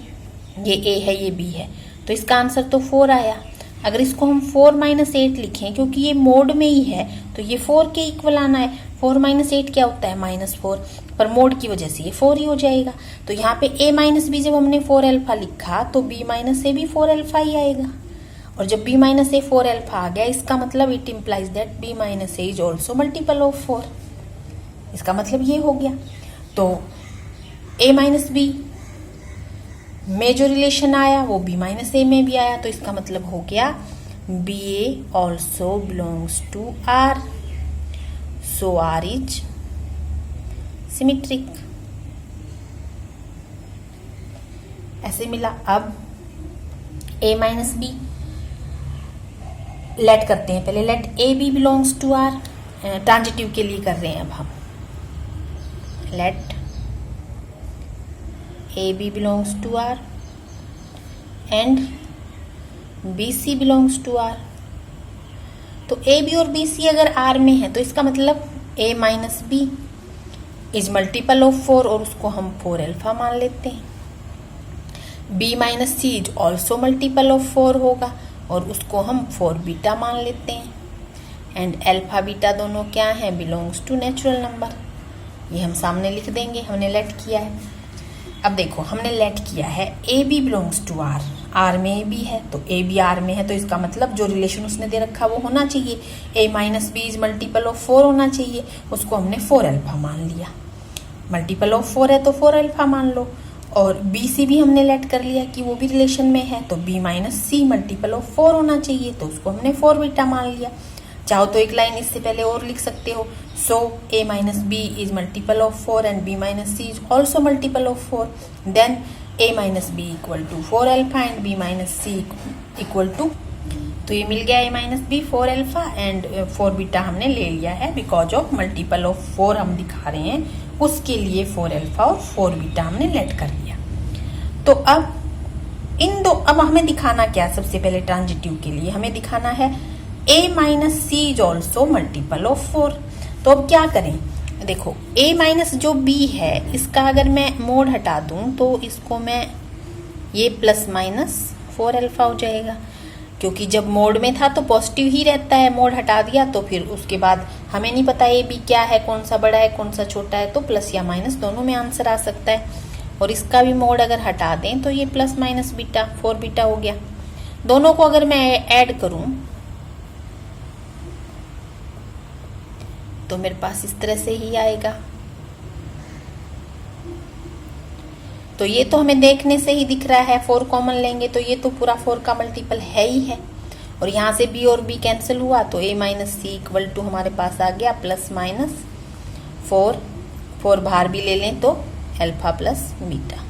ये a है ये b है, तो इसका आंसर तो 4 आया। अगर इसको हम 4 माइनस 8 लिखें, क्योंकि ये मोड में ही है तो ये 4 के इक्वल आना है। 4 माइनस 8 क्या होता है? माइनस 4, पर मोड की वजह से ये 4 ही हो जाएगा। तो यहाँ पे a माइनस बी जब हमने 4 अल्फा लिखा तो b माइनस ए भी 4 अल्फा ही आएगा। और जब b माइनस ए 4 अल्फा आ गया, इसका मतलब it implies that b minus a is also multiple of 4। इसका मतलब ये हो गया। तो a माइनस बी में जो रिलेशन आया वो b माइनस ए में भी आया, तो इसका मतलब हो गया b a also belongs to R, so R is symmetric. ऐसे मिला। अब a माइनस बी लेट करते हैं, पहले let a b belongs to R, transitive के लिए कर रहे हैं अब हम। Let a b belongs to R and b c belongs to R. तो ए बी और बी सी अगर आर में है तो इसका मतलब A minus B is multiple of 4, और उसको हम 4 अल्फा मान लेते हैं। B minus C is also multiple of 4 होगा, और उसको हम 4 बीटा मान लेते हैं। एंड अल्फा बीटा दोनों क्या हैं? Belongs to natural number. ये हम सामने लिख देंगे, हमने लेट किया है। अब देखो, हमने लेट किया है ए b belongs to R, R में ए बी है तो ए बी आर में है, तो इसका मतलब जो रिलेशन उसने दे रखा वो होना चाहिए, A minus B is multiple of 4 होना चाहिए। उसको हमने 4 अल्फा मान लिया। मल्टीपल ऑफ 4 है तो 4 अल्फा मान लो। और बी सी भी हमने लेट कर लिया कि वो भी रिलेशन में है, तो b minus c multiple of 4 होना चाहिए, तो उसको हमने 4 बीटा मान लिया। चाहो तो एक लाइन इससे पहले और लिख सकते हो, so a minus B is multiple of 4 and b minus C is also multiple of 4, then a minus b equal to 4 alpha and b minus c equal to, तो ये मिल गया a minus b 4 alpha and 4 beta हमने ले लिया है because of multiple of 4 हम दिखा रहे हैं, उसके लिए 4 अल्फा और 4 बीटा हमने लेट कर लिया। तो अब इन दो, अब हमें दिखाना क्या? सबसे पहले ट्रांजिटिव के लिए हमें दिखाना है a minus C is also multiple of 4। तो अब क्या करें? देखो, a माइनस जो b है इसका अगर मैं मोड हटा दूं तो इसको मैं, ये प्लस माइनस 4 अल्फा हो जाएगा, क्योंकि जब मोड में था तो पॉजिटिव ही रहता है, मोड हटा दिया तो फिर उसके बाद हमें नहीं पता a b क्या है, कौन सा बड़ा है कौन सा छोटा है, तो प्लस या माइनस दोनों में आंसर आ सकता है। और इसका भी मोड अगर हटा दें तो ये प्लस माइनस बीटा 4 बीटा हो गया। दोनों को अगर मैं ऐड करूं तो मेरे पास इस तरह से ही आएगा। तो ये तो हमें देखने से ही दिख रहा है, 4 कॉमन लेंगे तो ये तो पूरा 4 का मल्टीपल है ही है, और यहाँ से b और b कैंसिल हुआ तो a minus c equal to हमारे पास आ गया प्लस माइनस 4 बाहर भी ले लें तो अल्फा प्लस बीटा।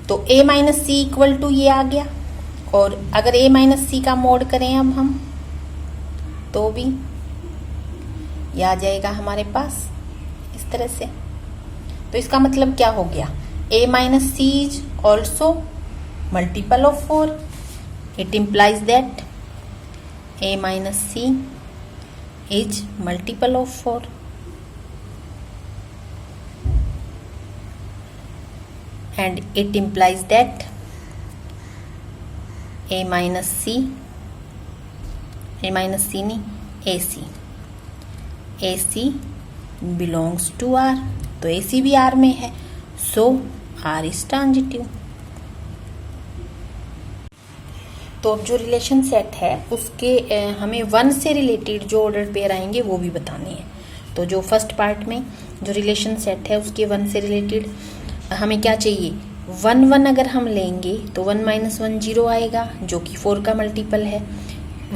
तो a minus c equal to ये आ गया, और अगर a माइनस सी का मोड करें अब हम तो भी ये आ जाएगा हमारे पास इस तरह से। तो इसका मतलब क्या हो गया? a minus C is also multiple of 4, it implies that a minus C is multiple of 4। and it implies that a minus c नहीं AC belongs to R, तो AC भी R में है, so R is transitive। तो अब जो relation set है उसके हमें 1 से रिलेटेड जो ऑर्डर पेयर आएंगे वो भी बताने हैं। तो जो फर्स्ट पार्ट में जो रिलेशन सेट है उसके 1 से रिलेटेड हमें क्या चाहिए? 1 1 अगर हम लेंगे तो 1 माइनस 1 0 आएगा जो कि 4 का मल्टीपल है।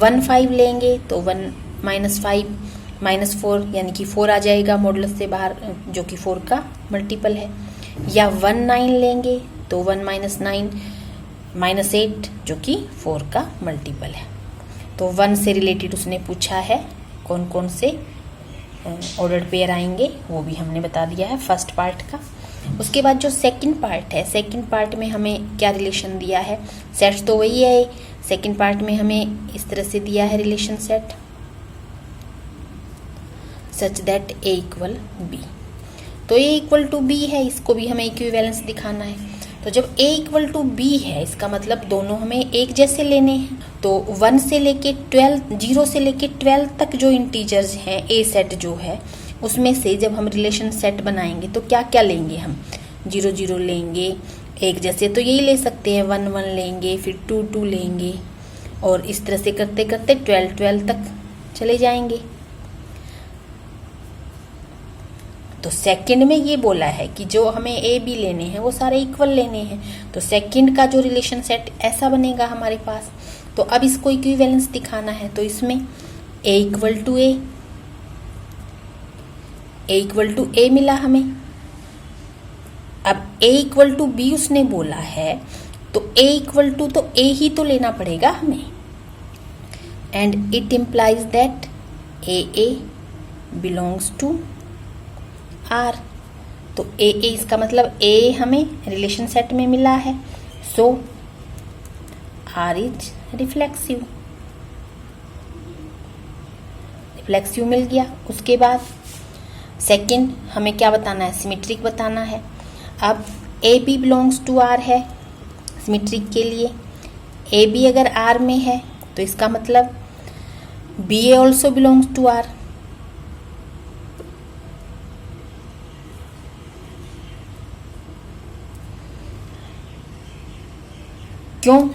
1 5 लेंगे तो 1 -5 -4 यानी कि 4 आ जाएगा मॉडुलस से बाहर, जो कि 4 का मल्टीपल है। या 1 9 लेंगे तो 1 -9 -8 जो कि 4 का मल्टीपल है। तो 1 से रिलेटेड उसने पूछा है कौन कौन से ऑर्डर्ड पेयर आएंगे, वो भी हमने बता दिया है फर्स्ट पार्ट का। उसके बाद जो सेकंड पार्ट है, सेकंड पार्ट में हमें क्या रिलेशन दिया है, सेट्स तो वही है। सेकंड पार्ट में हमें इस तरह से दिया है relation set such that A equal B। तो A इक्वल टू B है, इसको भी हमें इक्विवेलेंस दिखाना है। तो जब A इक्वल टू B है, इसका मतलब दोनों हमें एक जैसे लेने हैं। तो 1 से लेके 12, 0 से लेके 12 तक जो इंटीजर्स हैं A सेट जो है, उसमें से जब हम रिलेशन सेट बनाएंगे तो क्या क्या लेंगे हम, 0 0 लेंगे, एक जैसे तो यही ले सकते हैं, 1 1 लेंगे, फिर 2 2 लेंगे, और इस तरह से करते करते 12 12 तक चले जाएंगे। तो सेकंड में ये बोला है कि जो हमें A B लेने हैं वो सारे इक्वल लेने हैं। तो सेकंड का जो रिलेशन सेट ऐसा बनेगा हमारे पास। तो अब इसको इक्विवेलेंस दिखाना है, तो इसमें A equal to A, A equal to A मिला हमें। अब A इक्वल टू B उसने बोला है, तो A इक्वल टू तो A ही तो लेना पड़ेगा हमें। And it implies that AA belongs to R। तो AA इसका मतलब A हमें रिलेशन सेट में मिला है, so R is reflexive, reflexive मिल गया। उसके बाद सेकंड हमें क्या बताना है, सिमेट्रिक बताना है। अब AB बिलोंग्स टू R है सिमेट्रिक के लिए, AB अगर R में है तो इसका मतलब BA also belongs to R। क्यों,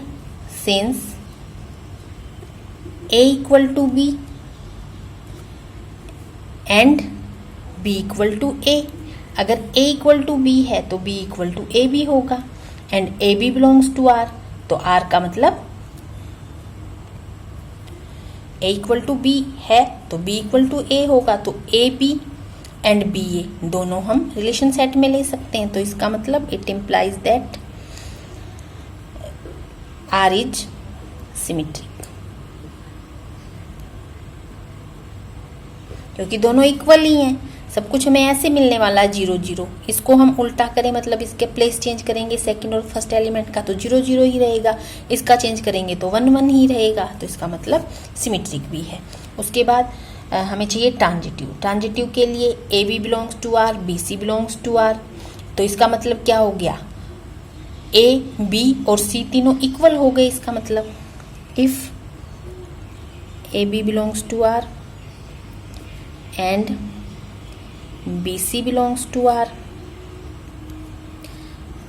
since A equal to B and B equal to A। अगर A इक्वल टू B है तो B इक्वल टू A भी होगा, and AB belongs to R, तो R का मतलब A इक्वल टू B है तो B इक्वल टू A होगा। तो AB एंड BA दोनों हम रिलेशन सेट में ले सकते हैं। तो इसका मतलब it implies that R is symmetric, क्योंकि दोनों इक्वल ही हैं। सब कुछ हमें ऐसे मिलने वाला है 0 0। इसको हम उल्टा करें, मतलब इसके प्लेस चेंज करेंगे सेकंड और फर्स्ट एलिमेंट का, तो 0 0 ही रहेगा। इसका चेंज करेंगे तो 1 1 ही रहेगा। तो इसका मतलब सिमेट्रिक भी है। उसके बाद हमें चाहिए ट्रांजिटिव। ट्रांजिटिव के लिए AB belongs to R, BC belongs to R। तो इसका मतलब क्या हो गया, A, B और C तीनों इक्वल हो गए। इसका मतलब if AB belongs to R and BC belongs to R,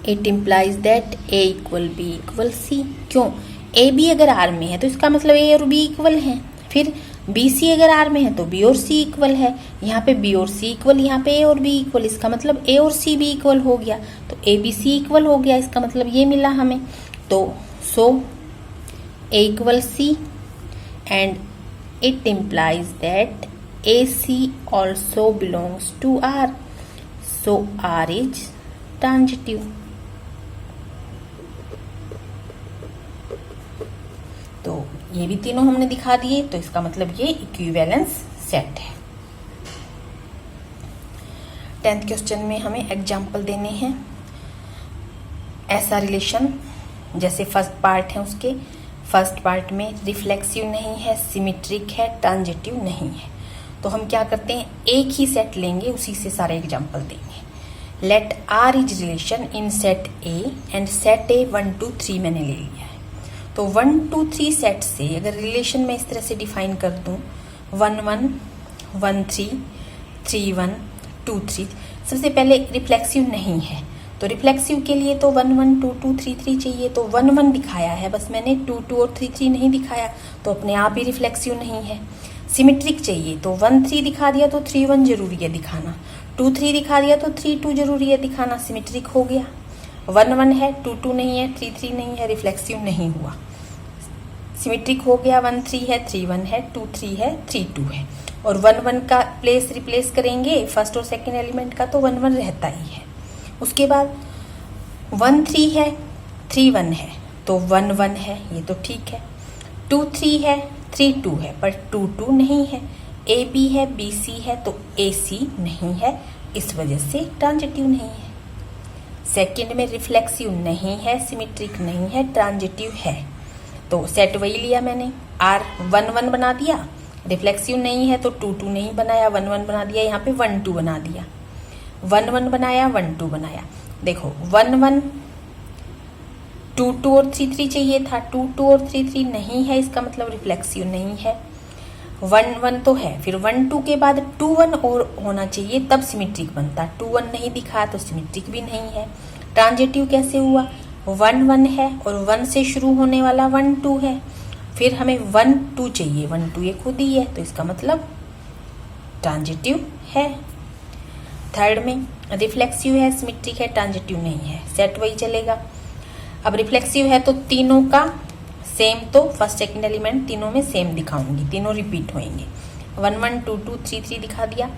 it implies that A equal B equal C। क्यों, AB अगर R में है तो इसका मतलब A और B इक्वल हैं। फिर BC अगर R में है तो B और C इक्वल है। यहाँ पे B और C इक्वल, यहाँ पे A और B इक्वल, इसका मतलब A और C भी इक्वल हो गया। तो ABC इक्वल हो गया, इसका मतलब ये मिला हमें। तो सो A equal C and it implies that AC also belongs to R, so R is transitive। तो ये भी तीनों हमने दिखा दिए। तो इसका मतलब ये इक्विवेलेंस सेट है। 10th क्वेश्चन में हमें एग्जाम्पल देने हैं। ऐसा रिलेशन जैसे फर्स्ट पार्ट है, उसके फर्स्ट पार्ट में रिफ्लेक्सिव नहीं है, सिमेट्रिक है, ट्रांजिटिव नहीं है। तो हम क्या करते हैं, एक ही सेट लेंगे, उसी से सारे एग्जाम्पल देंगे। Let R is relation in set A and set A 1 2 3 मैंने ले लिया है। तो 1 2 3 सेट से अगर रिलेशन में इस तरह से डिफाइन कर दूं, 1 1 1 3 3 1 2 3, सबसे पहले रिफ्लेक्सिव नहीं है। तो रिफ्लेक्सिव के लिए तो 1 1 2 2 3 3 चाहिए। तो 1 1 दिखाया है बस मैंने, 2 2 और 3 3 नहीं दिखाया, तो अपने आप ही रिफ्लेक्सिव नहीं है। सिमेट्रिक चाहिए तो 1 3 दिखा दिया तो 3 1 जरूरी है दिखाना, 2 3 दिखा दिया तो 3 2 जरूरी है दिखाना, सिमेट्रिक हो गया। 1 1 है, 2 2 नहीं है, 3 3 नहीं है, रिफ्लेक्सिव नहीं हुआ, सिमेट्रिक हो गया, 1 3 है, 3 1 है, 2 3 है, 3 2 है। और 1 1 का प्लेस रिप्लेस करेंगे फर्स्ट और सेकंड एलिमेंट का, तो 1 1 रहता ही है। उसके बाद 1 3 है, 3 1 है, तो 1 1 है, ये तो ठीक है। 2 3 है, 3 2 है, पर 2 2 नहीं है। ए बी है, बी सी है, तो ए सी नहीं है, इस वजह से ट्रांजिटिव नहीं है। सेकंड में रिफ्लेक्सिव नहीं है, सिमेट्रिक नहीं है, ट्रांजिटिव है। तो सेट वही लिया मैंने, आर 1 1 बना दिया, रिफ्लेक्सिव नहीं है तो 2 2 नहीं बनाया, 1 1 बना दिया, यहाँ पे 1 2 बना दिया, 1 1 बनाया, 1 2 बनाया। देखो 1 1 2 2 और 3 3 चाहिए था, 2 2 और 3 3 नहीं है, इसका मतलब रिफ्लेक्सिव नहीं है। 1 1 तो है, फिर 1 2 के बाद 2 1 और होना चाहिए, तब सिमेट्रिक बनता। 2 1 नहीं दिखा तो सिमेट्रिक भी नहीं है। ट्रांजिटिव कैसे हुआ? 1 1 है और 1 से शुरू होने वाला 1 2 है, फिर हमें 1 2 चाहिए, 1 2 ये खुद ही है, तो इसका मतलब ट्रांजिटिव है। थर्ड में रिफ्लेक्सिव है, सिमेट्रिक है, ट्रांजिटिव नहीं है, सेट वही चलेगा। अब रिफ्लेक्सिव है तो तीनों का सेम, तो फर्स्ट सेकंड एलिमेंट तीनों में सेम दिखाऊंगी, तीनों रिपीट होंगे। 1 1 2 2 3 3 दिखा दिया,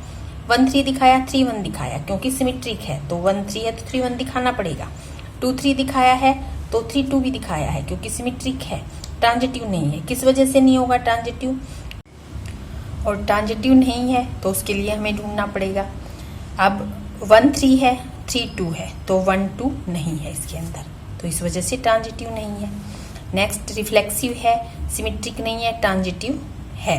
1 3 दिखाया, 3 1 दिखाया, क्योंकि सिमेट्रिक है तो 1 3 है तो 3 1 दिखाना पड़ेगा। 2 3 दिखाया है तो 3 2 भी दिखाया है, क्योंकि सिमेट्रिक है, ट्रांजिटिव नहीं है। किस वजह से नहीं होगा ट्रांजिटिव? और ट्रांजिटिव नहीं है तो उसके लिए हमें ढूंढना पड़ेगा। अब 1 3 है, 3 2 है, तो 1 2 नहीं है इसके अंदर, तो इस वजह से ट्रांजिटिव नहीं है। नेक्स्ट रिफ्लेक्सिव है, सिमेट्रिक नहीं है, ट्रांजिटिव है,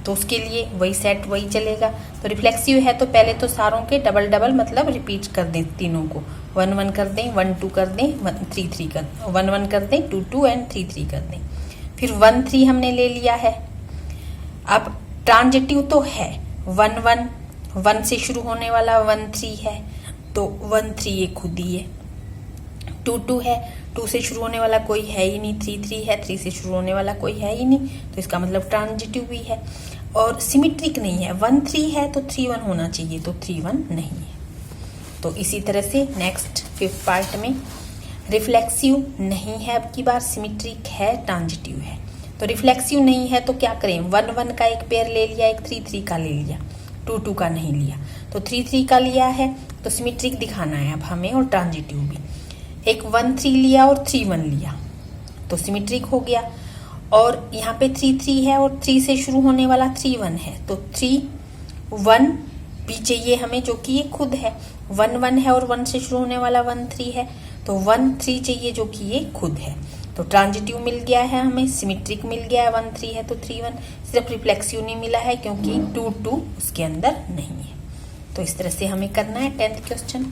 तो उसके लिए वही सेट वही चलेगा। तो रिफ्लेक्सिव है तो पहले तो सारों के डबल डबल मतलब रिपीट कर दें, तीनों को 1 1 कर दें, 1 2 कर दें, 3 3 कर, 1 1 कर दें, 2 2 एंड 3 3 कर दें। फिर 1 3 हमने ले लिया है। अब ट्रांजिटिव तो है, 1 1 1 से शुरू होने वाला 1 3 है, तो 1 3 ये खुद ही है। 2 2 है, 2 से शुरू होने वाला कोई है ही नहीं, 3 3 है, 3 से शुरू होने वाला कोई है ही नहीं, तो इसका मतलब ट्रांजिटिव भी है। और सिमेट्रिक नहीं है, 1 3 है तो 3 1 होना चाहिए, तो 3 1 नहीं है। तो इसी तरह से नेक्स्ट 5th पार्ट में रिफ्लेक्सिव नहीं है, अब की बार सिमेट्रिक है, ट्रांजिटिव है। तो रिफ्लेक्सिव नहीं है तो क्या करें? 1 1 का एक पेयर ले लिया, एक 3 3 का ले लिया, 2 2 का नहीं लिया, तो 3 3 का लिया है तो सिमेट्रिक दिखाना है अब हमें, और ट्रांजिटिव भी। एक 1 3 लिया और 3 1 लिया तो सिमेट्रिक हो गया। और यहाँ पे 3 3 है और 3 से शुरू होने वाला 3 1 है, तो 3 1 भी चाहिए हमें, जो कि ये खुद है। 1 1 है और 1 से शुरू होने वाला 1 3 है, तो 1 3 चाहिए, जो कि ये खुद है। तो ट्रांजिटिव मिल गया है हमें, सिमेट्रिक मिल गया है, 1 3 है तो 3 1। सिर्फ रिफ्लेक्सिव नहीं मिला है क्योंकि 2 2 उसके अंदर नहीं है। तो इस तरह से हमें करना है 10th क्वेश्चन।